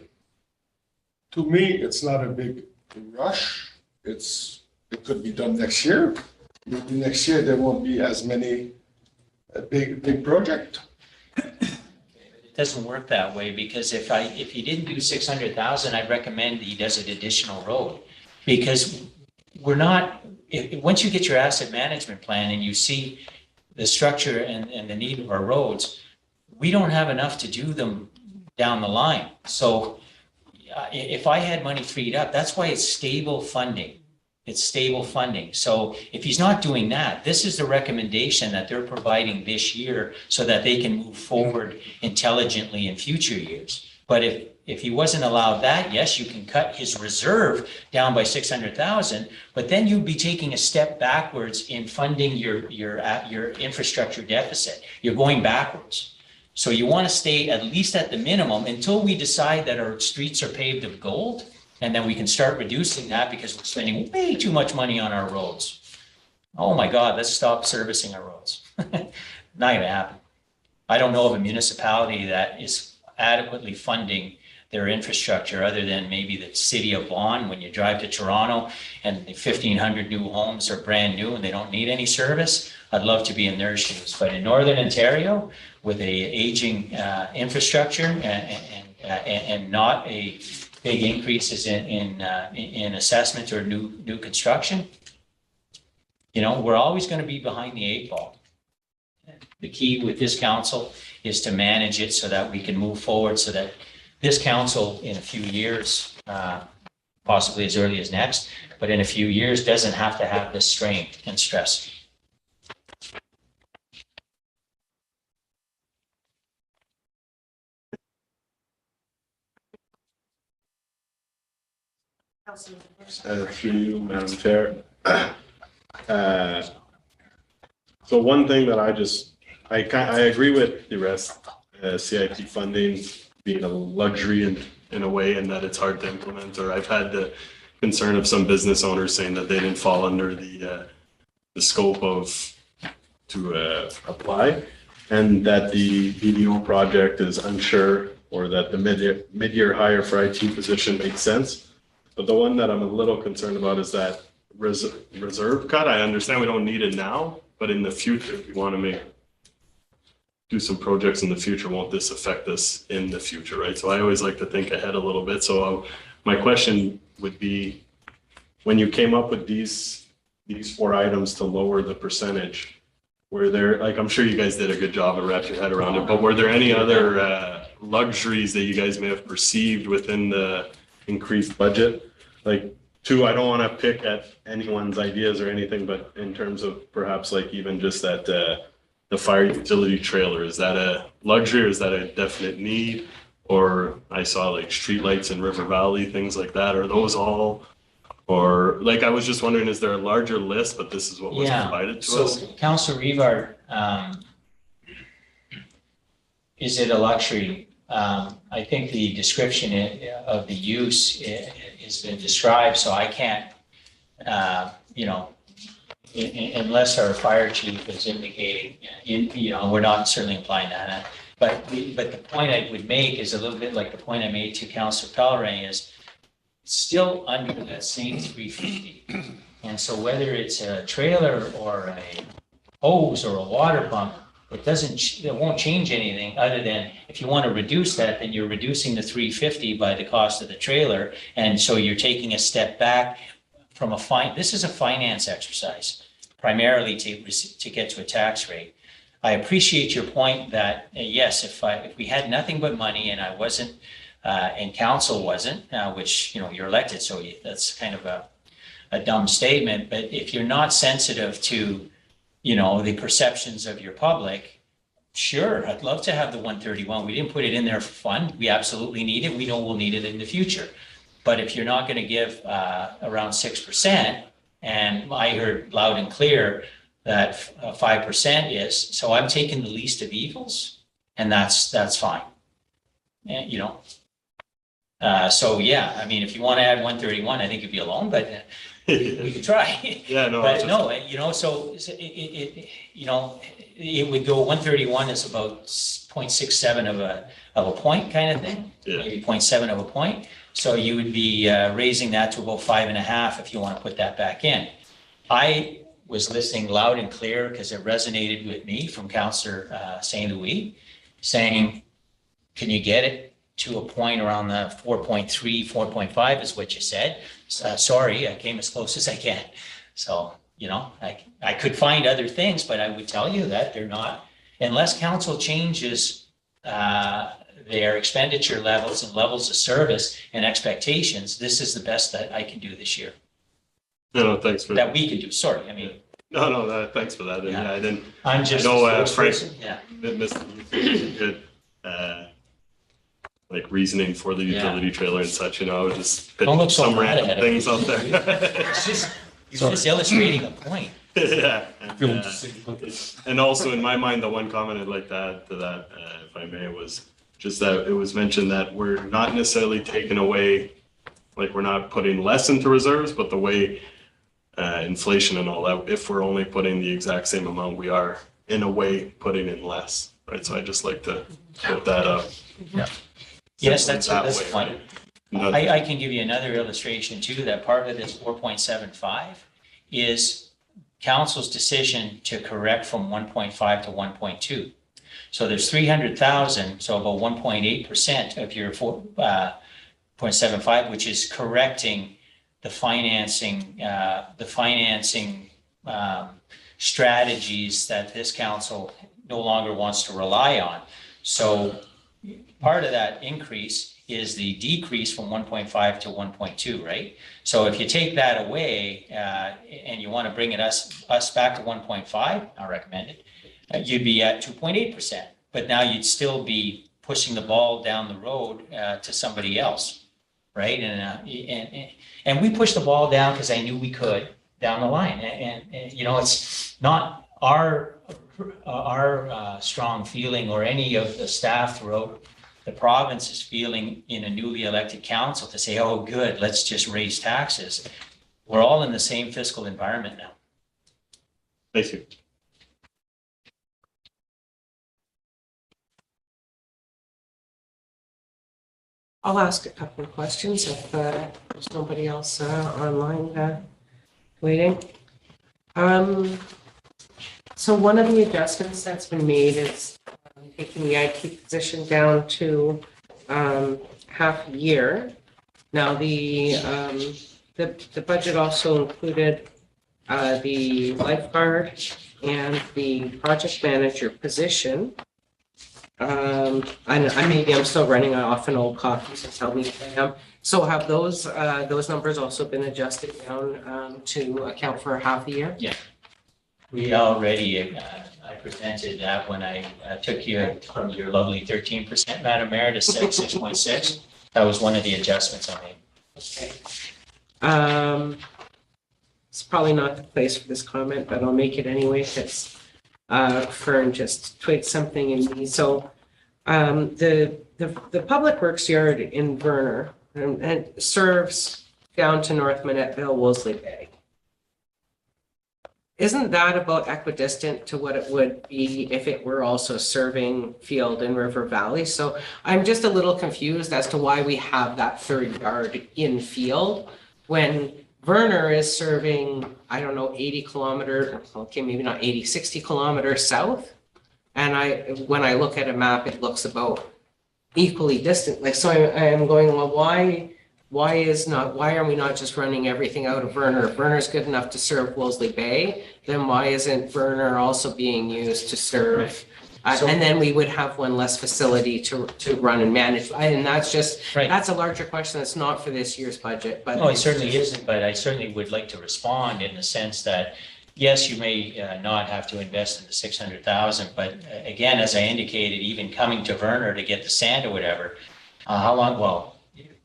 To me, it's not a big rush. It could be done next year. Maybe next year there won't be as many big project. It doesn't work that way, because if he didn't do 600,000, I'd recommend he does an additional road. Because once you get your asset management plan and you see the structure and the need of our roads, we don't have enough to do them down the line. So if I had money freed up, that's why it's stable funding. It's stable funding. So if he's not doing that, this is the recommendation that they're providing this year so that they can move forward intelligently in future years. But if he wasn't allowed that, yes, you can cut his reserve down by 600,000, but then you'd be taking a step backwards in funding your infrastructure deficit. You're going backwards. So you want to stay at least at the minimum until we decide that our streets are paved of gold, and then we can start reducing that because we're spending way too much money on our roads. Oh my God, let's stop servicing our roads. Not gonna happen. I don't know of a municipality that is adequately funding their infrastructure other than maybe the city of Vaughan. When you drive to Toronto and the 1,500 new homes are brand new and they don't need any service, I'd love to be in their shoes. But in Northern Ontario, with a aging infrastructure and not a big increases in assessment or new construction, you know, we're always going to be behind the 8 ball. The key with this council is to manage it so that we can move forward, so that this council in a few years, possibly as early as next, but in a few years doesn't have to have this strain and stress. Through you, Madam Chair. So one thing that I agree with the rest, CIP funding being a luxury in a way, and that it's hard to implement. Or I've had the concern of some business owners saying that they didn't fall under the scope to apply, and that the BDO project is unsure, or that the mid-year hire for IT position makes sense. But the one that I'm a little concerned about is that reserve cut. I understand we don't need it now, but in the future, if we want to do some projects in the future, won't this affect us in the future, right? So I always like to think ahead a little bit. So my question would be, when you came up with these 4 items to lower the percentage, were there, like, I'm sure you guys did a good job and wrapped your head around it, but were there any other luxuries that you guys may have perceived within the increased budget? Like, 2, I don't want to pick at anyone's ideas or anything, but in terms of perhaps like even just that the fire utility trailer, is that a luxury or is that a definite need? Or I saw like streetlights in River Valley, things like that. Are those all? Or like, I was just wondering, is there a larger list, but this is what was provided to us? So Councillor Rivard, is it a luxury? I think the description of the use has been described, so I can't, you know, unless our fire chief is indicating, you know, we're not certainly implying that. But the point I would make is a little bit like the point I made to Councillor Pellerin, is still under that same 350. And so whether it's a trailer or a hose or a water pump, it won't change anything, other than if you want to reduce that, then you're reducing the 350 by the cost of the trailer. And so you're taking a step back from this is a finance exercise, primarily to get to a tax rate. I appreciate your point that, yes, if we had nothing but money and I wasn't, and council wasn't, which, you know, you're elected, so that's kind of a dumb statement. But if you're not sensitive to, you know, the perceptions of your public, sure, I'd love to have the 131. We didn't put it in there for fun. We absolutely need it. We know we'll need it in the future. But if you're not going to give around 6%, and I heard loud and clear that 5% is, so I'm taking the least of evils, and that's fine. And, you know, so yeah, I mean, if you want to add 131, I think you'd be alone, but we could try. Yeah, no. But no, you know, so you know, it would go 131 is about 0.67 of a point kind of thing, Yeah. maybe 0.7 of a point. So you would be raising that to about 5.5 if you want to put that back in. I was listening loud and clear because it resonated with me from Councillor St. Louis, saying, can you get it to a point around the 4.3, 4.5 is what you said. Sorry, I came as close as I can. So, you know, I could find other things, but I would tell you that they're not, unless council changes their expenditure levels and levels of service and expectations, this is the best that I can do this year. No, thanks for that we can do. Sorry, I mean. No, thanks for that. And Yeah. yeah, I didn't. I'm just. I know, a Frank, spokesperson. Yeah. Mr. Good, like reasoning for the Yeah. utility trailer and such, you know, I was just Don't look pitching so some mad random ahead of things me. out there. It's just, you're just illustrating a point. Yeah. And also in my mind, the one comment I'd like to add to that, if I may, was just that it was mentioned that we're not necessarily taking away, like we're not putting less into reserves, but the way inflation and all that, if we're only putting the exact same amount, we are in a way putting in less, right? So I just like to put that up. Yeah. Yes, Simply that's that a way, point. right? Not- I can give you another illustration too, that part of this 4.75 is council's decision to correct from 1.5 to 1.2. So there's 300,000, so about 1.8% of your 4.75, which is correcting the financing strategies that this council no longer wants to rely on. So part of that increase is the decrease from 1.5 to 1.2, right? So if you take that away and you want to bring us back to 1.5, I recommend it, you'd be at 2.8%. But now you'd still be pushing the ball down the road to somebody else, right? And we pushed the ball down because I knew we could down the line. And you know, it's not our strong feeling or any of the staff throughout the province is feeling in a newly elected council to say, oh, good, let's just raise taxes. We're all in the same fiscal environment now. Thank you. I'll ask a couple of questions if there's nobody else online waiting. So one of the adjustments that's been made is taking the IT position down to half a year. Now, the budget also included the lifeguard and the project manager position. Maybe I'm still running off an old copy, so tell me if I am. So have those numbers also been adjusted down to account for half a year? Yeah. We already, I presented that when I took you from your lovely 13%, Madam Mayor, to 6.6. That was one of the adjustments I made. Okay. It's probably not the place for this comment, but I'll make it anyway because Fern just tweaked something in me. So the Public Works Yard in Verner and serves down to North Manettville, Wolseley Bay. Isn't that about equidistant to what it would be if it were also serving Field and River Valley? So I'm just a little confused as to why we have that third yard in Field when Verner is serving, I don't know, 80 kilometers, okay, maybe not 80, 60 kilometers south. And when I look at a map, it looks about equally distant. Like, so I am going, well, why are we not just running everything out of Verner? If Verner's good enough to serve Wolseley Bay, then why isn't Verner also being used to serve? And then we would have one less facility to run and manage. And that's just, Right. that's a larger question. That's not for this year's budget, but. No, it certainly isn't, but I certainly would like to respond in the sense that, yes, you may not have to invest in the 600,000, but again, as I indicated, even coming to Verner to get the sand or whatever, how long, well,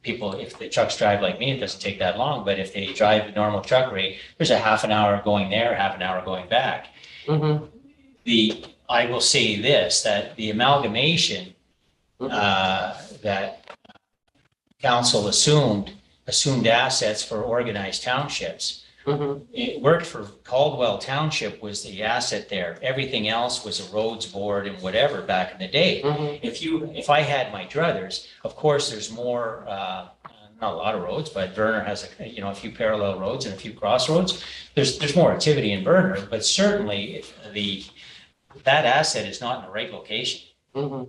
people, if the trucks drive like me, it doesn't take that long, but if they drive the normal truck rate, there's a half an hour going there, half an hour going back. Mhm. I will say this, that the amalgamation that council assumed assets for organized townships. Mhm. It worked for Caldwell Township was the asset there. Everything else was a roads board and whatever back in the day. Mhm. If I had my druthers, of course, there's more, not a lot of roads, but Verner has a few parallel roads and a few crossroads. There's more activity in Verner, but certainly that asset is not in the right location. Mhm.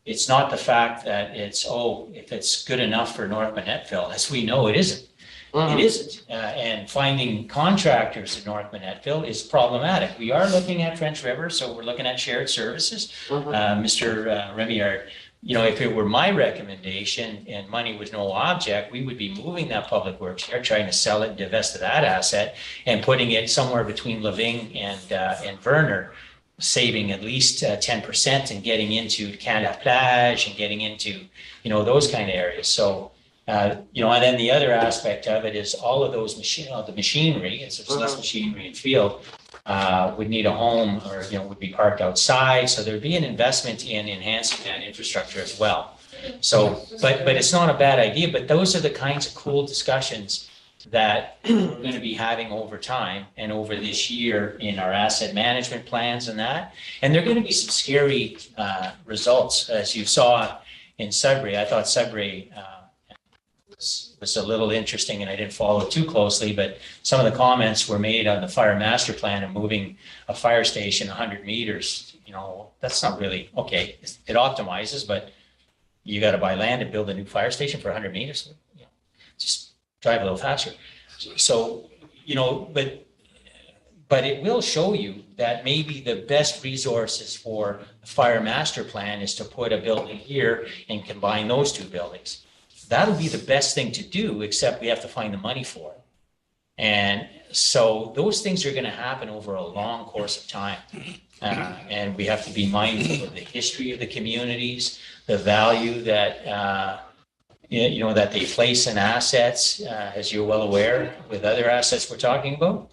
It's not the fact that if it's good enough for North Manettville, as we know, it isn't. It isn't. And finding contractors in North Manettville is problematic. We are looking at French River, so we're looking at shared services. Mr. Remillard, if it were my recommendation and money was no object, we would be moving that public works here, trying to sell it and divest of that asset and putting it somewhere between Living and Verner, saving at least 10% and getting into Canada Plage and getting into, those kind of areas. So, and then the other aspect of it is all of those the machinery, as there's less machinery in field, would need a home or, would be parked outside. So there'd be an investment in enhancing that infrastructure as well. So, but it's not a bad idea, but those are the kinds of cool discussions that we're going to be having over time and over this year in our asset management plans and that. And there are going to be some scary results, as you saw in Sudbury. I thought Sudbury was a little interesting, and I didn't follow it too closely, but some of the comments were made on the fire master plan and moving a fire station 100 meters. That's not really, okay, it optimizes, but you got to buy land and build a new fire station for 100 meters. Just drive a little faster. So, but it will show you that maybe the best resources for the fire master plan is to put a building here and combine those two buildings. That'll be the best thing to do, except we have to find the money for it. And so those things are going to happen over a long course of time. And we have to be mindful of the history of the communities, the value that, that they place in assets, as you're well aware, with other assets we're talking about.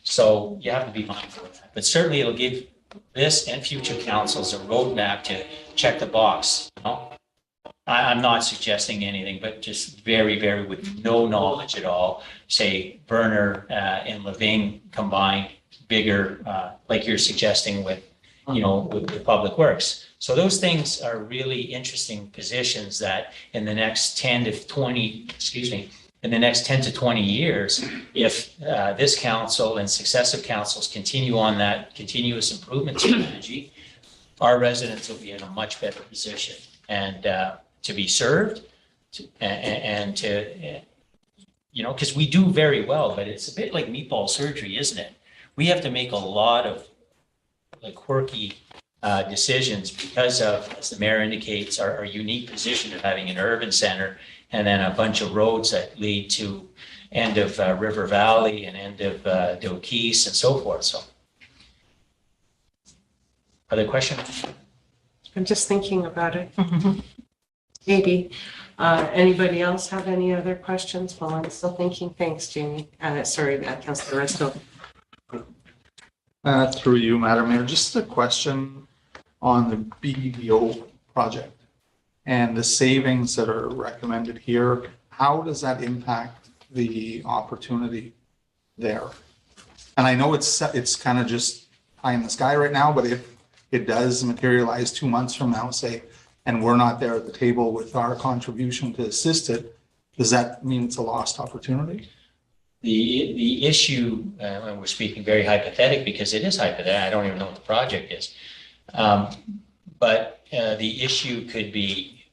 So you have to be mindful of that. But certainly it'll give this and future councils a roadmap to check the box. I'm not suggesting anything, but just very, very with no knowledge at all, say Verner and Living combined bigger, like you're suggesting with the public works. So those things are really interesting positions that in the next 10 to 20 years, if this council and successive councils continue on that continuous improvement strategy, our residents will be in a much better position and to be served and to, because we do very well, but it's a bit like meatball surgery, isn't it? We have to make a lot of quirky decisions because of, as the mayor indicates, our unique position of having an urban center and then a bunch of roads that lead to end of River Valley and end of Doquis and so forth. So, other questions? I'm just thinking about it. Maybe. Anybody else have any other questions? Well, I'm still thinking. Thanks, Jamie. Councillor Resto. Through you, Madam Mayor, just a question on the BBO project and the savings that are recommended here. How does that impact the opportunity there? And I know it's kind of just pie in the sky right now, but if it does materialize 2 months from now, say, and we're not there at the table with our contribution to assist it, does that mean it's a lost opportunity? The issue, and we're speaking very hypothetic because it is hypothetical. I don't even know what the project is. But the issue could be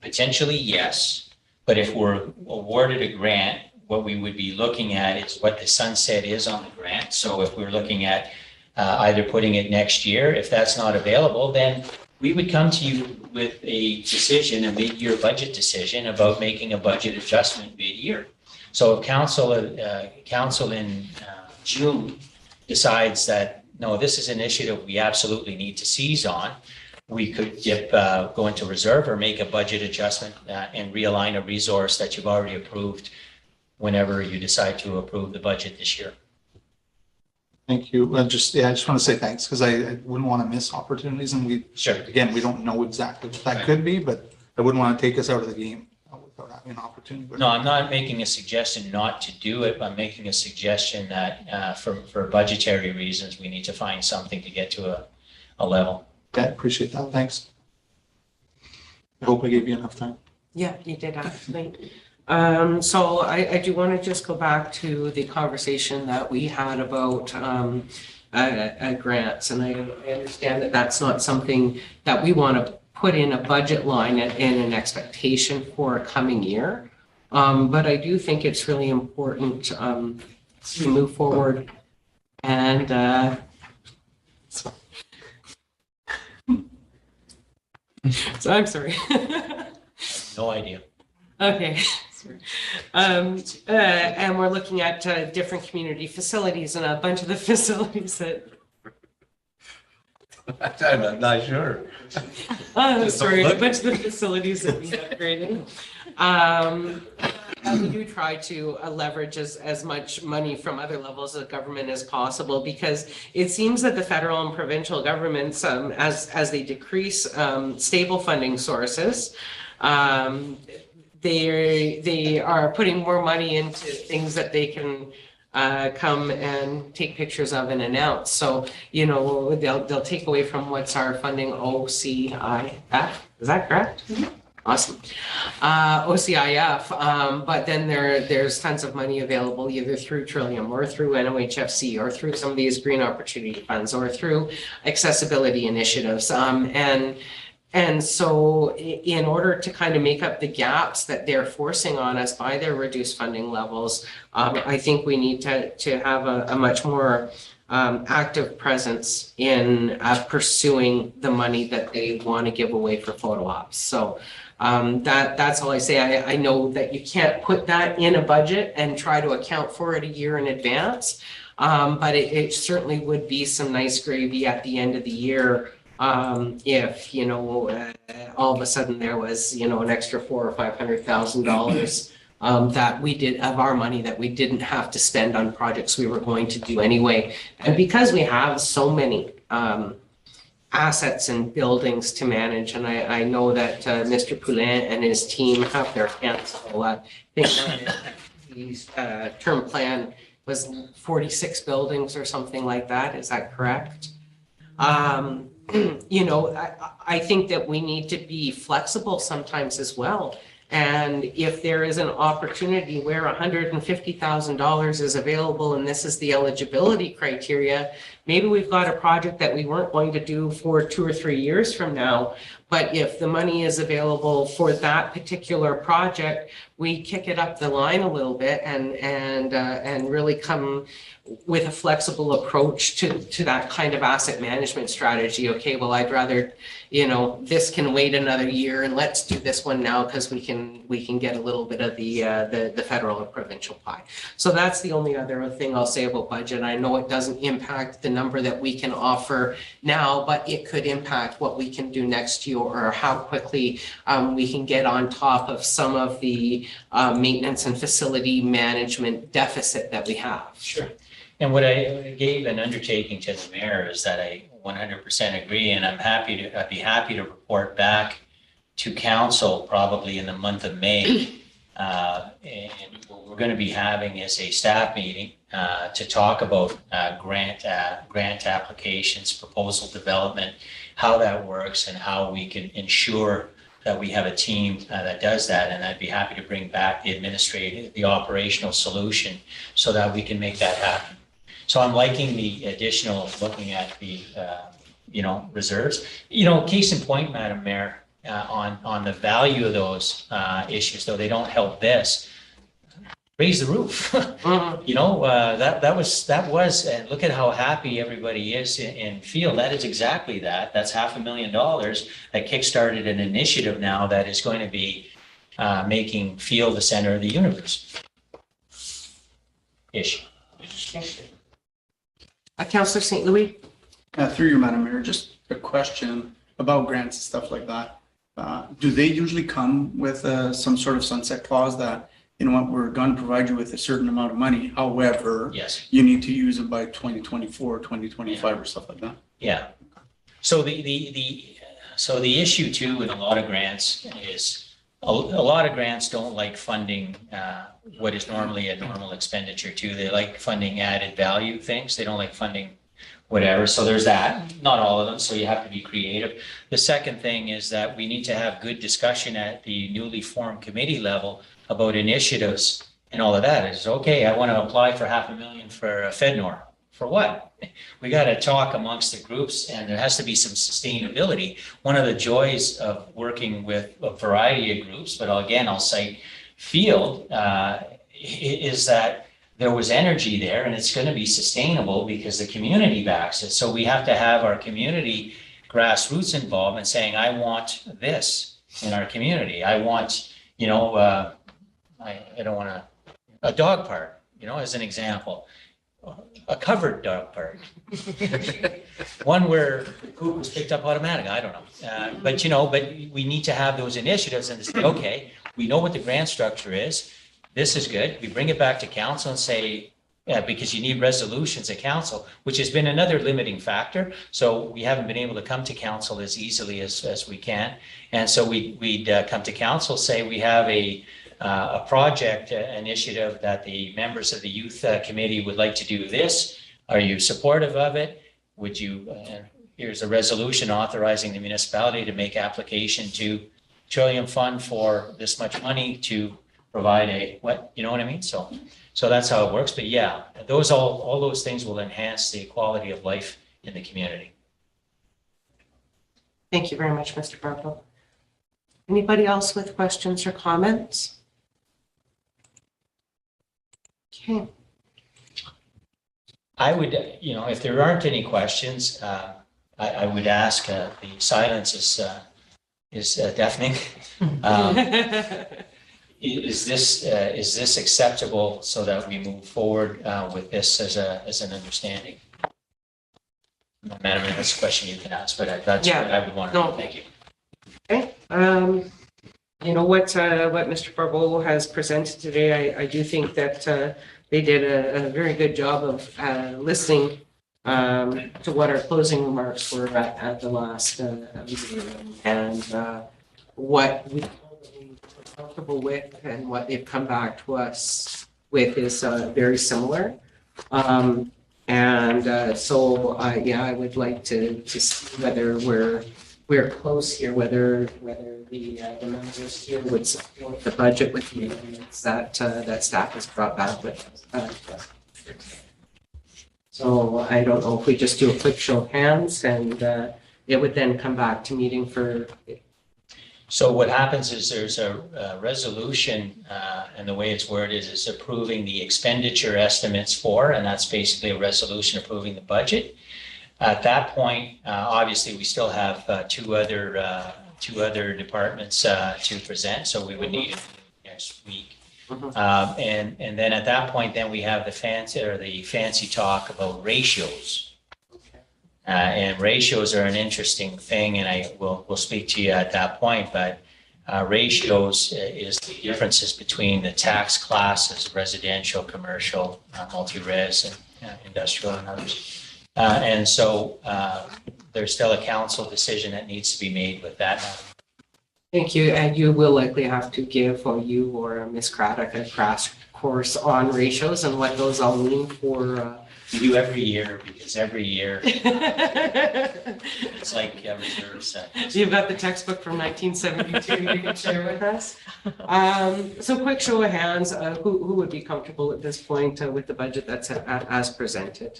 potentially yes, but if we're awarded a grant, what we would be looking at is what the sunset is on the grant. So if we're looking at either putting it next year, if that's not available, then we would come to you with a decision, a mid-year budget decision about making a budget adjustment mid-year. So if council in June decides that, no, this is an initiative we absolutely need to seize on, we could go into reserve or make a budget adjustment and realign a resource that you've already approved whenever you decide to approve the budget this year. Thank you. I just want to say thanks because I wouldn't want to miss opportunities and Sure. again, we don't know exactly what that could be, but I wouldn't want to take us out of the game without having an opportunity. No, I'm not making a suggestion not to do it. I'm making a suggestion that for budgetary reasons, we need to find something to get to a level. Okay, appreciate that. Thanks. I hope I gave you enough time. Yeah, you did actually. So I do want to just go back to the conversation that we had about grants. And I understand that that's not something that we want to put in a budget line and an expectation for a coming year. But I do think it's really important to move forward and so I'm sorry. No idea. Okay. And we're looking at different community facilities and a bunch of the facilities that, I'm not sure. sorry, a bunch of the facilities that we upgraded. And we do try to leverage as much money from other levels of government as possible because it seems that the federal and provincial governments, as they decrease stable funding sources, they are putting more money into things that they can come and take pictures of and announce. So, you know, they'll take away from what's our funding, OCIF, is that correct? Mm-hmm. Awesome. OCIF, but then there's tons of money available either through Trillium or through NOHFC or through some of these green opportunity funds or through accessibility initiatives. And so in order to kind of make up the gaps that they're forcing on us by their reduced funding levels, I think we need to have a much more active presence in pursuing the money that they want to give away for photo ops. So that's all I say. I know that you can't put that in a budget and try to account for it a year in advance, but it certainly would be some nice gravy at the end of the year. If, you know, all of a sudden there was, you know, an extra $400,000 or $500,000 that we did of our money that we didn't have to spend on projects we were going to do anyway. And because we have so many assets and buildings to manage, and I know that Mr. Poulin and his team have their hands full. I think his term plan was 46 buildings or something like that. Is that correct? You know, I think that we need to be flexible sometimes as well. And if there is an opportunity where $150,000 is available and this is the eligibility criteria, maybe we've got a project that we weren't going to do for 2 or 3 years from now. But if the money is available for that particular project, we kick it up the line a little bit and really come with a flexible approach to that kind of asset management strategy. Okay, well, I'd rather, you know, this can wait another year and let's do this one now because we can get a little bit of the federal or provincial pie. So that's the only other thing I'll say about budget. I know it doesn't impact the number that we can offer now, but it could impact what we can do next year or how quickly we can get on top of some of the maintenance and facility management deficit that we have. Sure. And what I gave an undertaking to the mayor is that I 100% agree, and I'd be happy to report back to council probably in the month of May. And what we're going to be having is a staff meeting to talk about grant applications, proposal development, how that works, and how we can ensure that we have a team that does that. And I'd be happy to bring back the operational solution so that we can make that happen. So I'm liking the additional looking at the, you know, reserves. You know, case in point, Madam Mayor, on the value of those issues, though they don't help this, raise the roof. You know, that was, and look at how happy everybody is in field. That is exactly that. That's $500,000 that kickstarted an initiative now that is going to be making field the center of the universe. Ish. Councillor St. Louis? Through you, Madam Mayor, just a question. about grants and stuff like that, do they usually come with some sort of sunset clause that, you know what, we're going to provide you with a certain amount of money, however, Yes. you need to use it by 2024, 2025 or stuff like that? Yeah. So the issue too in a lot of grants is a lot of grants don't like funding what is normally a normal expenditure too. They like funding added value things. They don't like funding whatever. So there's that. Not all of them. So you have to be creative. The second thing is that we need to have good discussion at the newly formed committee level about initiatives and all of that. It's okay, I want to apply for $500,000 for FedNor. For what? We got to talk amongst the groups and there has to be some sustainability. One of the joys of working with a variety of groups, but again, I'll cite Field, is that there was energy there and it's going to be sustainable because the community backs it. So we have to have our community grassroots involved in saying, I want this in our community. I want, you know, I don't want a dog park, you know, as an example, a covered dog park. One where poop was picked up automatic, I don't know. But, you know, but we need to have those initiatives and say, okay, we know what the grant structure is. This is good. We bring it back to council and say, because you need resolutions at council, which has been another limiting factor. So we haven't been able to come to council as easily as we can. And so we'd come to council, say we have a project initiative that the members of the youth committee would like to do this. Are you supportive of it? Would you, here's a resolution authorizing the municipality to make application to Trillium Fund for this much money to provide you know what I mean? So that's how it works. But yeah, all those things will enhance the quality of life in the community. Thank you very much, Mr. Barlow. Anybody else with questions or comments? Okay. I would, you know, if there aren't any questions, I would ask, the silence is deafening. Is this acceptable so that we move forward with this as an understanding? Madam, that's a question you can ask, but that's what I would want to know. Thank you. Okay. You know what Mr. Barbeau has presented today, I do think that they did a very good job of listening to what our closing remarks were at the last meeting and what we were comfortable with and what they've come back to us with is very similar. So I would like to see whether we're close here, whether the members here would support the budget with the amendments that staff has brought back with us. So I don't know if we just do a quick show of hands and it would then come back to meeting for. So what happens is there's a resolution, and the way it's worded is approving the expenditure estimates for, and that's basically a resolution approving the budget. At that point, obviously, we still have two other departments to present, so we would need it next week. And then at that point, then we have the fancy talk about ratios. And ratios are an interesting thing, and I will speak to you at that point, but ratios is the differences between the tax classes, residential, commercial, multi-res, and industrial and others. And so there's still a council decision that needs to be made with that. Thank you. And you will likely have to give you or Ms. Craddock a crash course on ratios and what those all mean for. We do every year because every year it's like reserves. You've got the textbook from 1972 you can share with us. So quick show of hands, who would be comfortable at this point with the budget that's as presented?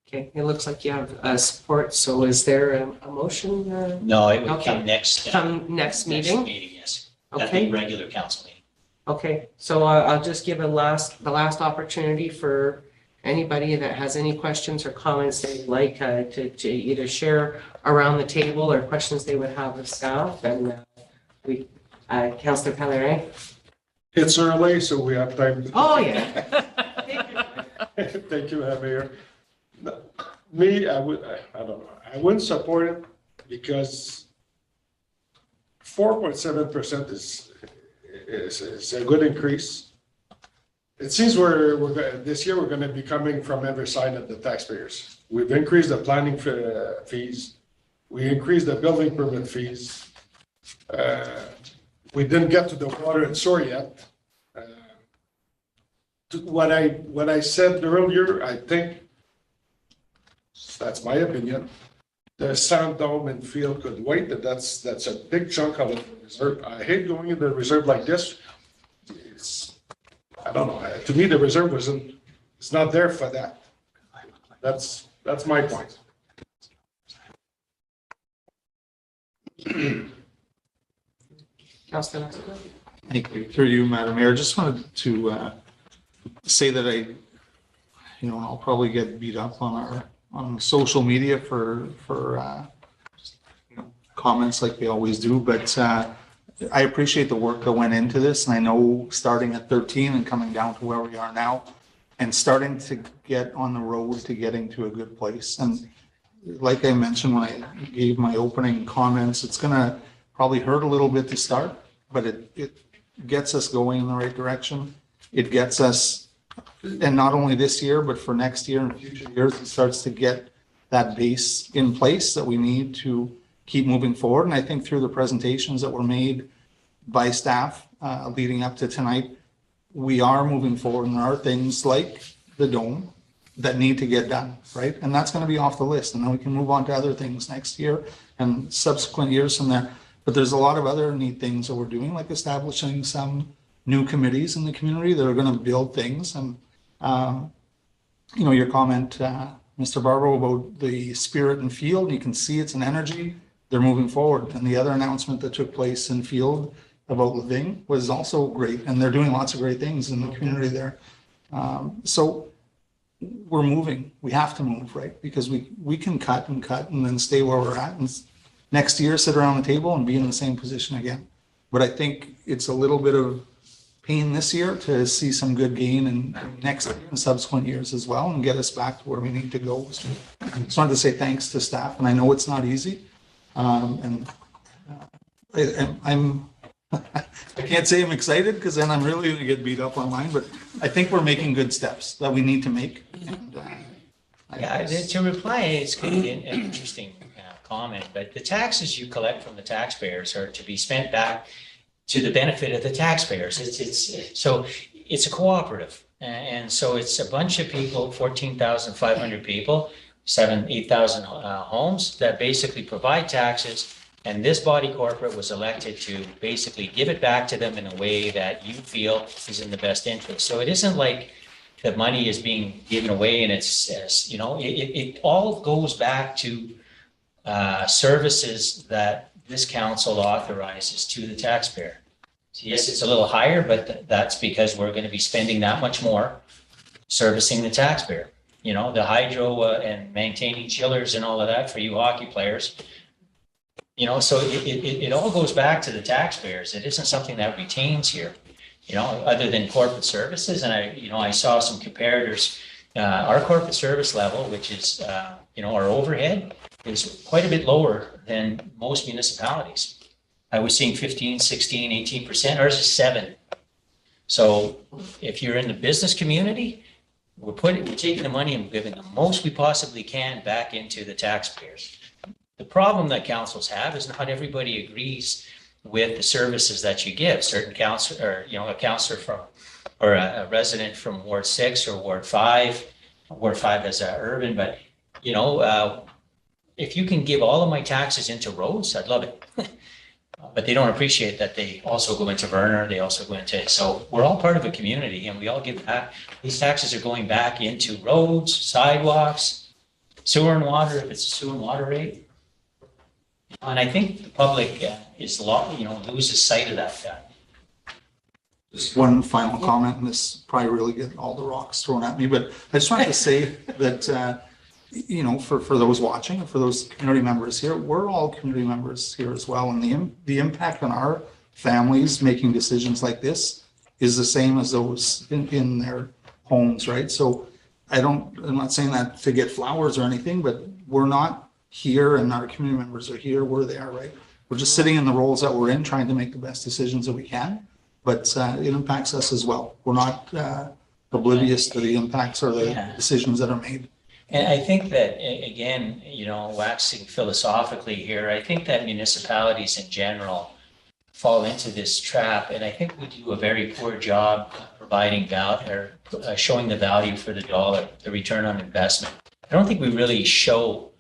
Okay, it looks like you have support. So is there a motion? No, it would come next. Come next meeting? Next meeting, yes. At Okay. the regular council meeting. Okay, so I'll just give the last opportunity for anybody that has any questions or comments they'd like to either share around the table or questions they would have of staff. And Councillor Pellerin. It's early, so we have time. Oh, yeah. Thank you, Mayor. Me, I don't know, I wouldn't support it because 4.7% is a good increase. It seems this year we're gonna be coming from every side of the taxpayers. We've increased the planning fees, we increased the building permit fees. We didn't get to the water and sewer yet. What I said earlier, I think, that's my opinion, the Sand Dome and field could wait, that's a big chunk of the reserve. I hate going in the reserve like this. I don't know, to me, the reserve it's not there for that. That's my point. Councillor. Thank you. Through you, Madam Mayor, just wanted to say that I'll probably get beat up on social media for comments like we always do, but I appreciate the work that went into this, and I know starting at 13 and coming down to where we are now, and starting to get on the road to getting to a good place. And like I mentioned when I gave my opening comments, it's gonna probably hurt a little bit to start, but it gets us going in the right direction. It gets us, and not only this year, but for next year and future years, it starts to get that base in place that we need to keep moving forward. And I think through the presentations that were made by staff leading up to tonight, we are moving forward, and there are things like the dome that need to get done, right? And that's going to be off the list, and then we can move on to other things next year and subsequent years from there. But there's a lot of other neat things that we're doing, like establishing some new committees in the community that are going to build things. And your comment, Mr. Barbaro, about the spirit and field, you can see it's an energy. They're moving forward. And the other announcement that took place in field about living was also great, and they're doing lots of great things in the community there. So we're moving. We have to move, right? Because we can cut and then stay where we're at, and next year sit around the table and be in the same position again. But I think it's a little bit of pain this year to see some good gain in next year and subsequent years as well, and get us back to where we need to go. So I just wanted to say thanks to staff, and I know it's not easy. I can't say I'm excited, because then I'm really going to get beat up online, but I think we're making good steps that we need to make. And, To reply, it's kind of an interesting comment, but the taxes you collect from the taxpayers are to be spent back to the benefit of the taxpayers. It's a cooperative. And so it's a bunch of people, 14,500 people, 8,000 homes that basically provide taxes. And this body corporate was elected to basically give it back to them in a way that you feel is in the best interest. So it isn't like the money is being given away and it all goes back to services that this council authorizes to the taxpayer. So yes, it's a little higher, but that's because we're going to be spending that much more servicing the taxpayer. The hydro and maintaining chillers and all of that for you hockey players. So it all goes back to the taxpayers. It isn't something that retains here, other than corporate services. And I saw some comparators. Our corporate service level, which is, our overhead, is quite a bit lower than most municipalities. I was seeing 15, 16, 18%, ours is 7. So if you're in the business community, we're taking the money and giving the most we possibly can back into the taxpayers. The problem that councils have is not everybody agrees with the services that you give. Certain council, or a councillor or a resident from Ward 6 or Ward 5 as urban, but if you can give all of my taxes into roads, I'd love it. But they don't appreciate that they also go into Verner, they also go into, so we're all part of a community and we all give back. These taxes are going back into roads, sidewalks, sewer and water, if it's a sewer and water rate. And I think the public loses sight of that. Just one final comment, and this probably really get all the rocks thrown at me, but I just wanted to say that, for those watching and for those community members here, we're all community members here as well. And the impact on our families making decisions like this is the same as those in their homes, right? So I'm not saying that to get flowers or anything, but we're not here and our community members are here where they are, right? We're just sitting in the roles that we're in, trying to make the best decisions that we can, but it impacts us as well. We're not oblivious to the impacts or the decisions that are made. And I think that, again, waxing philosophically here, I think that municipalities in general fall into this trap. And I think we do a very poor job providing value or showing the value for the dollar, the return on investment. I don't think we really show,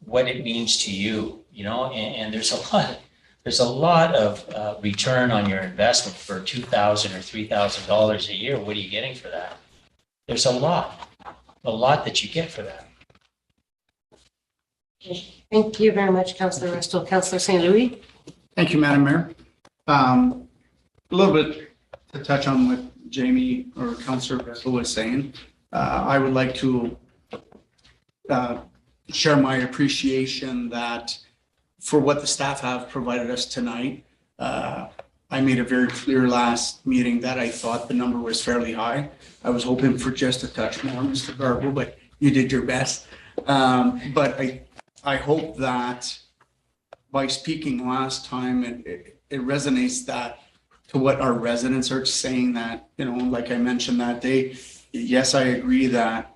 what it means to you, and there's a lot of return on your investment for $2,000 or $3,000 a year. What are you getting for that? There's a lot that you get for that. Thank you very much, Councillor Restoll. Councillor St. Louis? Thank you, Madam Mayor. A little bit to touch on what Jamie or Councillor Restoll was saying. I would like to share my appreciation that for what the staff have provided us tonight. I made it very clear last meeting that I thought the number was fairly high. I was hoping for just a touch more, Mr. Garbo, but you did your best. But I hope that by speaking last time, it resonates that to what our residents are saying, that, like I mentioned that day, yes, I agree that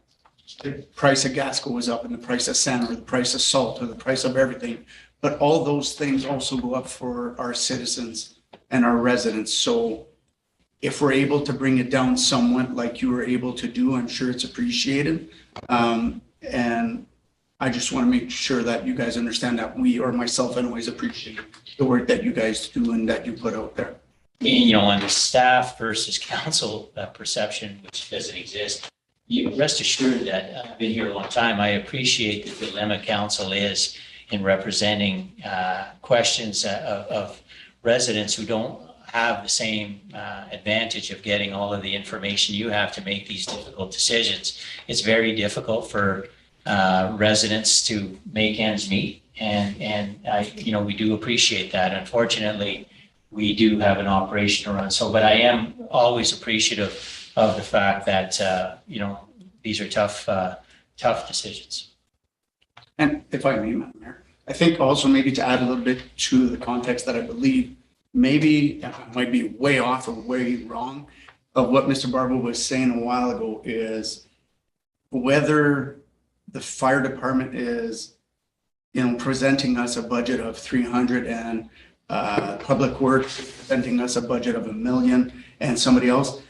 the price of gas goes up and the price of sand or the price of salt or the price of everything, but all those things also go up for our citizens and our residents. So if we're able to bring it down somewhat like you were able to do, I'm sure it's appreciated. And I just want to make sure that you guys understand that we, or myself anyways, appreciate the work that you guys do and that you put out there. On the staff versus council perception, which doesn't exist, you rest assured that I've been here a long time. I appreciate the dilemma council is in representing questions of residents who don't have the same advantage of getting all of the information you have to make these difficult decisions. It's very difficult for residents to make ends meet, and we do appreciate that. Unfortunately, we do have an operation to run. But I am always appreciative of the fact that these are tough decisions. And if I may, Madam Mayor, I think also maybe to add a little bit to the context that I believe maybe I might be way off or way wrong of what Mr. Barbo was saying a while ago is whether the fire department is, presenting us a budget of 300 and Public Works presenting us a budget of $1 million and somebody else,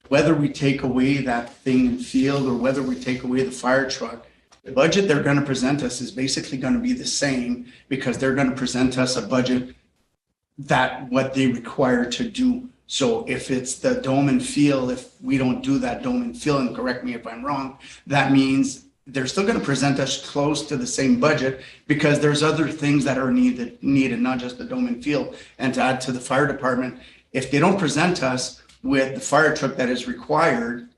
whether we take away that thing in field or whether we take away the fire truck, the budget they're going to present us is basically going to be the same because they're going to present us a budget that what they require to do. So if it's the dome and field, if we don't do that dome and field, and correct me if I'm wrong, that means they're still going to present us close to the same budget because there's other things that are needed, not just the dome and field. And to add to the fire department, if they don't present us with the fire truck that is required,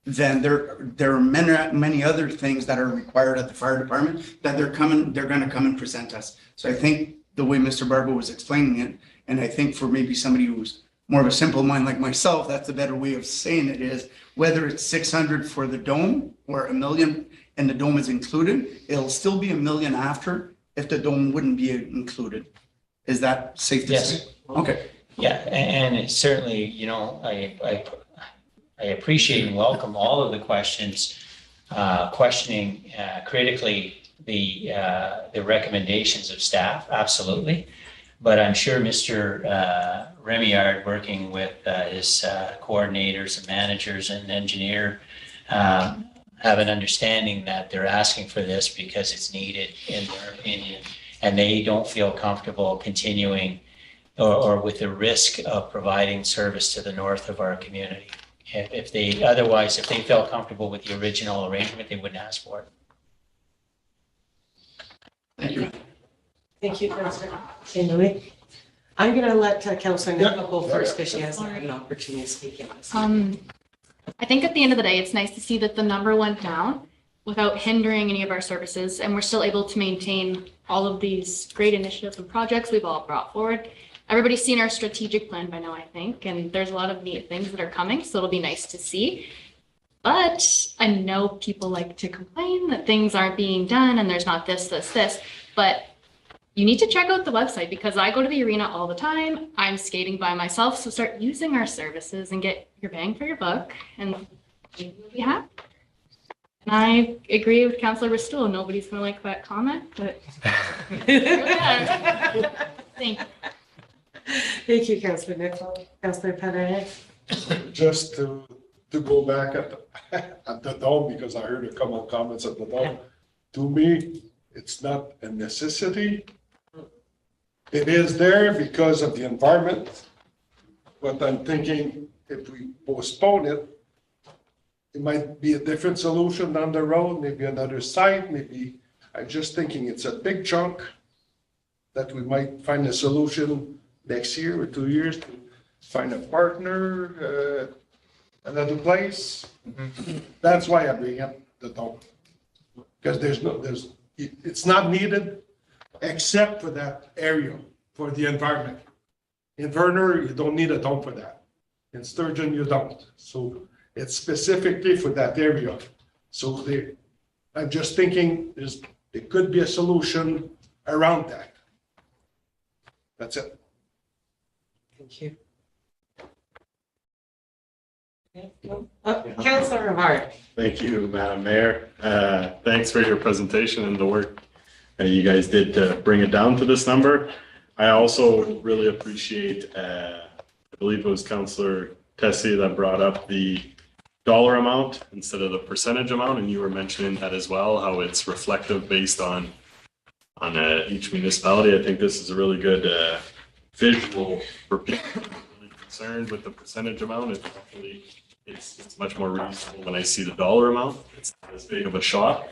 then there are many other things that are required at the fire department that they're going to come and present us. So I think the way Mr. Barbo was explaining it, and I think for maybe somebody who's more of a simple mind like myself, that's a better way of saying it is whether it's 600 for the dome or $1 million and the dome is included, it'll still be $1 million after if the dome wouldn't be included. Is that safe to say? Okay. Yeah, and it certainly, I appreciate and welcome all of the questions, questioning critically the recommendations of staff, absolutely. But I'm sure Mr. Remillard, working with his coordinators and managers and engineer, have an understanding that they're asking for this because it's needed in their opinion, and they don't feel comfortable continuing or with the risk of providing service to the north of our community. If they felt comfortable with the original arrangement, they wouldn't ask for it. Thank you. Thank you, Councillor St. Louis. I'm going to let Councillor Nickel go first because she has an opportunity to speak in this. I think at the end of the day, it's nice to see that the number went down without hindering any of our services, and we're still able to maintain all of these great initiatives and projects we've all brought forward. Everybody's seen our strategic plan by now, I think, and there's a lot of neat things that are coming, so it'll be nice to see. But I know people like to complain that things aren't being done and there's not this, but you need to check out the website because I go to the arena all the time. I'm skating by myself, so start using our services and get your bang for your buck and you'll be happy. And I agree with Councillor Ristoul. Nobody's gonna like that comment, but thank you. Thank you, Councillor Nichol. Councillor Penney. Just to go back at the dome, because I heard a couple of comments at the dome. To me, it's not a necessity. It is there because of the environment. But I'm thinking if we postpone it, it might be a different solution down the road, maybe another site, maybe, I'm just thinking it's a big chunk that we might find a solution next year or 2 years to find a partner, another place. That's why I bring up the dome. Because it's not needed except for that area, for the environment. In Verner, you don't need a dome for that. In Sturgeon, you don't. So it's specifically for that area. So I'm just thinking there could be a solution around that. That's it. Thank you. Councillor Rivard. Thank you, Madam Mayor. Thanks for your presentation and the work you guys did to bring it down to this number. I also really appreciate, I believe it was Councillor Tessier that brought up the dollar amount instead of the percentage amount, and you were mentioning that as well, how it's reflective based on each municipality. I think this is a really good visual for people who are really concerned with the percentage amount. It's much more reasonable when I see the dollar amount. It's not as big of a shock.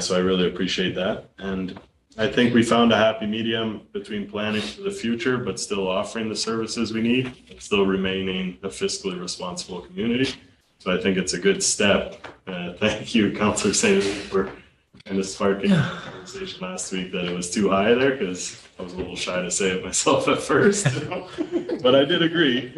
So I really appreciate that. And I think we found a happy medium between planning for the future, but still offering the services we need and still remaining a fiscally responsible community. So I think it's a good step. Thank you, Councillor St. for kind of sparking a conversation last week that it was too high there, because I was a little shy to say it myself at first, but I did agree.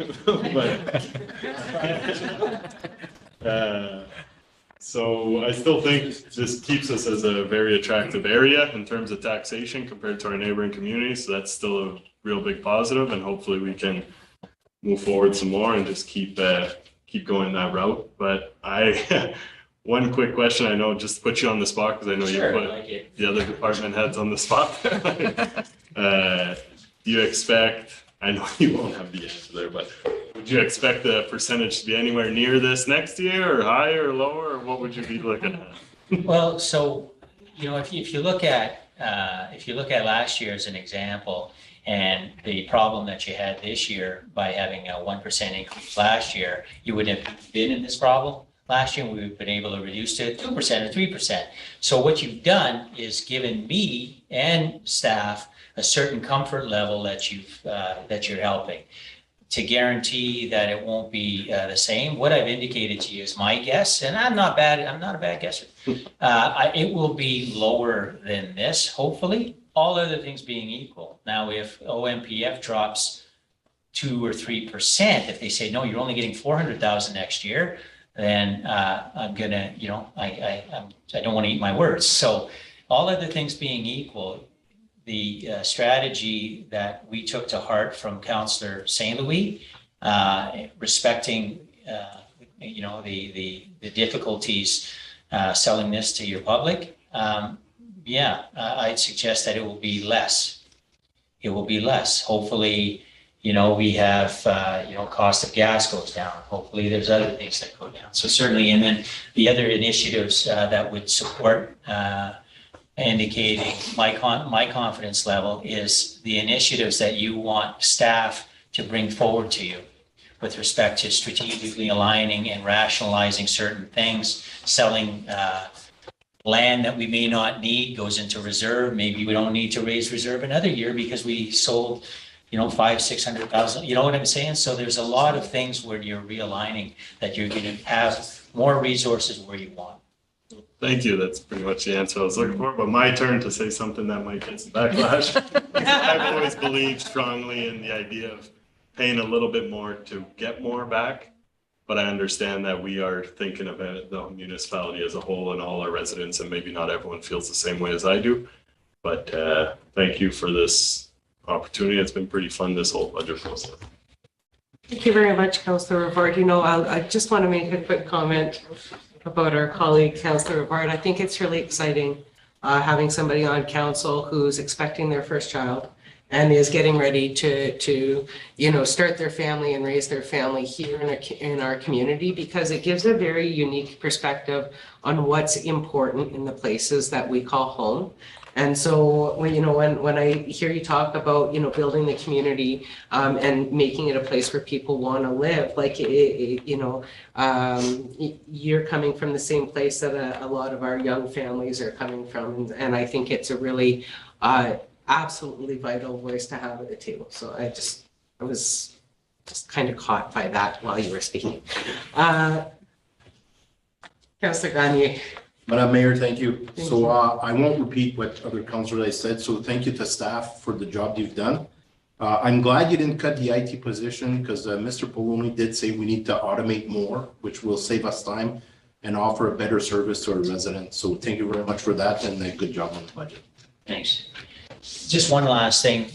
So I still think this keeps us as a very attractive area in terms of taxation compared to our neighboring communities. So that's still a real big positive, and hopefully we can move forward some more and just keep going that route. But one quick question, I know, just to put you on the spot, because I know you put the other department heads on the spot. Do you expect, I know you won't have the answer there, but would you expect the percentage to be anywhere near this next year, or higher or lower, or what would you be looking at? Well, so, if you look at last year as an example, and the problem that you had this year by having a 1% increase last year, you wouldn't have been in this problem last year. We would have been able to reduce to 2% or 3%. So what you've done is given me and staff a certain comfort level that you're helping, to guarantee that it won't be the same. What I've indicated to you is my guess, and I'm not a bad guesser. It will be lower than this, hopefully, all other things being equal. Now, if OMPF drops 2 or 3%, if they say, no, you're only getting 400,000 next year, then I'm gonna, I don't want to eat my words. So all other things being equal, the strategy that we took to heart from Councillor St. Louis, respecting, the difficulties selling this to your public, I'd suggest that it will be less. It will be less. Hopefully, we have, cost of gas goes down. Hopefully there's other things that go down. So certainly, and then the other initiatives that would support indicating my confidence level is the initiatives that you want staff to bring forward to you with respect to strategically aligning and rationalizing certain things, selling land that we may not need goes into reserve. Maybe we don't need to raise reserve another year because we sold, 500,000-600,000. You know what I'm saying? So there's a lot of things where you're realigning that you're going to have more resources where you want. Thank you. That's pretty much the answer I was looking for. But my turn to say something that might get some backlash. I've always believed strongly in the idea of paying a little bit more to get more back. but I understand that we are thinking about the municipality as a whole and all our residents, and maybe not everyone feels the same way as I do. But thank you for this opportunity. It's been pretty fun, this whole budget process. Thank you very much, Councillor Rivard. You know, I just want to make a quick comment about our colleague, Councillor Rivard. I think it's really exciting having somebody on council who's expecting their first child and is getting ready to start their family and raise their family here in our community, because it gives a very unique perspective on what's important in the places that we call home. And so when I hear you talk about, building the community and making it a place where people want to live, like, you're coming from the same place that a lot of our young families are coming from. And I think it's a really absolutely vital voice to have at the table. So I was just kind of caught by that while you were speaking. Councillor Gagné. Madam Mayor, thank you. So I won't repeat what other councillors said. So thank you to staff for the job you've done. I'm glad you didn't cut the IT position, because Mr. Poloni did say we need to automate more, which will save us time and offer a better service to our residents. So thank you very much for that, and a good job on the budget. Thanks. Just one last thing,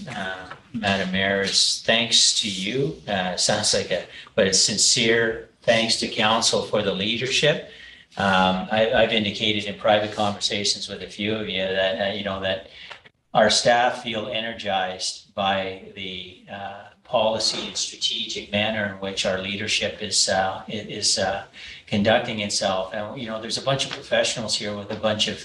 Madam Mayor, is thanks to you. Sounds like but it's sincere thanks to council for the leadership. I've indicated in private conversations with a few of you that, that our staff feel energized by the policy and strategic manner in which our leadership is conducting itself. And, there's a bunch of professionals here with a bunch of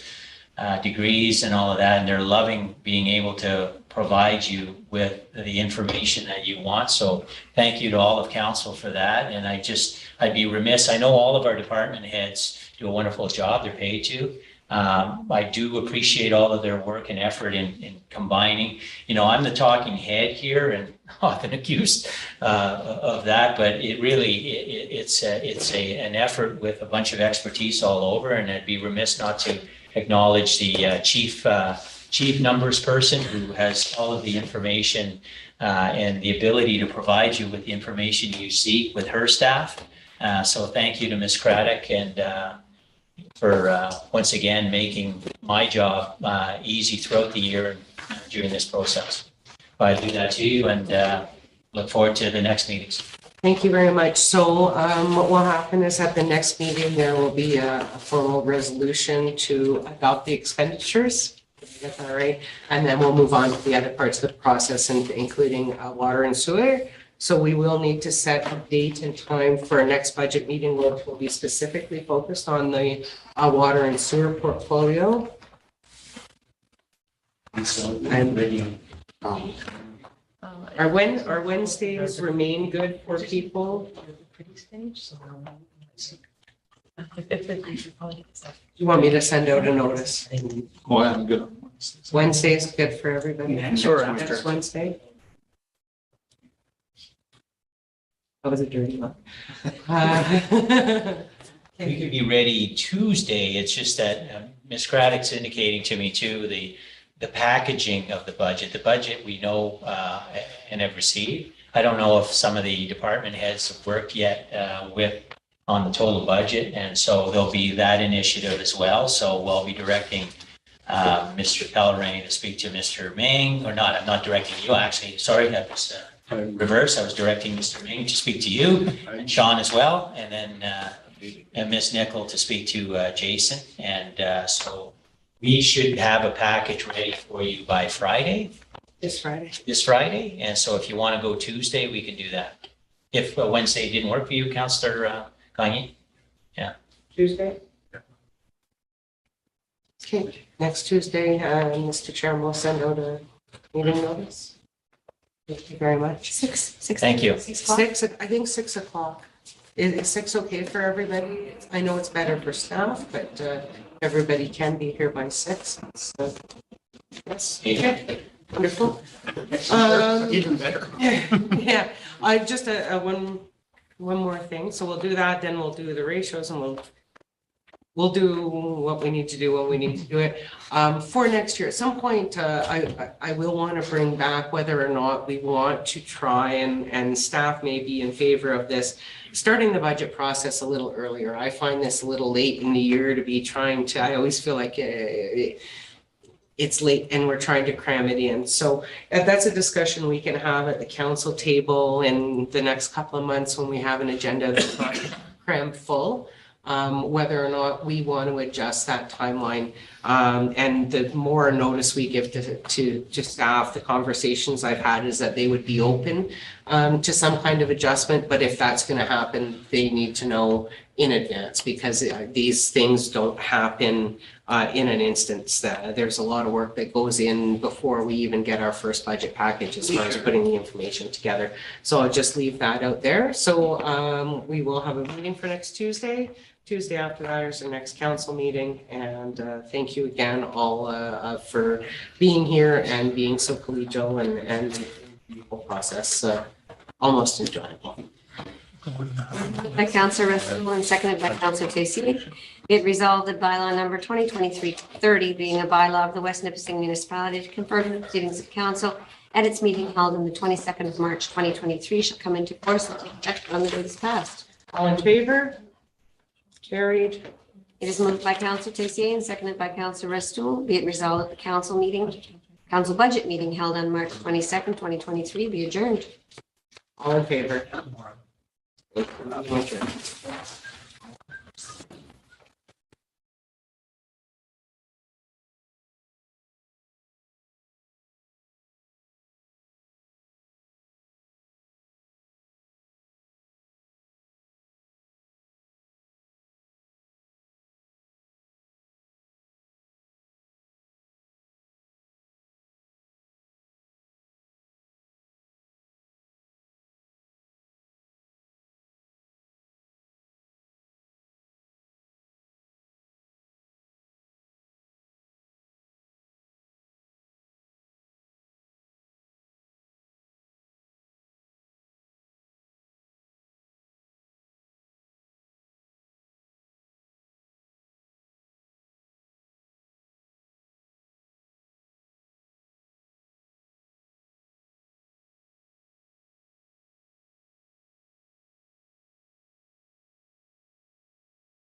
degrees and all of that, and they're loving being able to provide you with the information that you want. So thank you to all of council for that. And I'd be remiss. I know all of our department heads do a wonderful job. They're paid to. I do appreciate all of their work and effort in combining. I'm the talking head here and often accused of that, but it's an effort with a bunch of expertise all over, and I'd be remiss not to acknowledge the chief numbers person who has all of the information and the ability to provide you with the information you seek with her staff. So thank you to Ms. Craddock and for once again making my job easy throughout the year during this process. I do that to you, and look forward to the next meetings. Thank you very much. So what will happen is at the next meeting, there will be a formal resolution to adopt the expenditures. Get that right? And then we'll move on to the other parts of the process, including water and sewer. So we will need to set a date and time for our next budget meeting, which will be specifically focused on the water and sewer portfolio. Are Wednesdays remain good for people? You want me to send out a notice? Oh, I'm good on Wednesdays. Wednesday's good for everybody? Sure. Next Wednesday? That was a dirty one. We could be ready Tuesday. It's just that Ms. Craddock's indicating to me too, the packaging of the budget. The budget we know and have received. I don't know if some of the department heads have worked yet on the total budget, and so there'll be that initiative as well. So we'll be directing Mr. Pellerin to speak to Mr. Ming, or not. I'm not directing you, actually. Sorry, that was reverse. I was directing Mr. Ming to speak to you, and Sean as well, and then and Ms. Nickel to speak to Jason. And so we should have a package ready for you by Friday. This Friday. This Friday. And so if you want to go Tuesday, we can do that. If Wednesday didn't work for you, Councillor Gagné? Yeah. Tuesday? Okay, next Tuesday, Mr. Chairman will send out a meeting notice. Thank you very much. Six. Thank you. 6 o'clock? 6, I think 6 o'clock. Is 6 okay for everybody? I know it's better for staff, but everybody can be here by 6. So, yes, okay, wonderful. Even better. Yeah, I just one more thing. So we'll do that, then we'll do the ratios, and we'll we'll do what we need to do when we need to do it. For next year, at some point, I will want to bring back whether or not we want to try and staff may be in favor of this, starting the budget process a little earlier. I find this a little late in the year to be trying to, I always feel like it's late and we're trying to cram it in. So that's a discussion we can have at the council table in the next couple of months when we have an agenda that's not crammed full. Whether or not we want to adjust that timeline. And the more notice we give to staff, the conversations I've had is that they would be open to some kind of adjustment, but if that's going to happen, they need to know in advance because these things don't happen in an instance. There's a lot of work that goes in before we even get our first budget package as far as putting the information together. So I'll just leave that out there. So we will have a meeting for next Tuesday. Tuesday after that is our next council meeting. And thank you again all for being here and being so collegial and the whole process almost enjoyable. By Councillor Russell and seconded by Councillor Tessier. Be it resolved that bylaw number 2023-30, being a bylaw of the West Nipissing Municipality to confirm the proceedings of council at its meeting held on the 22nd of March 2023 shall come into force and take effect on the date it is passed. All in favor? Carried. It is moved by Councillor Tessier and seconded by Councillor Restoul. Be it resolved that the council budget meeting held on March 22nd, 2023 be adjourned. All in favor? Adjourned.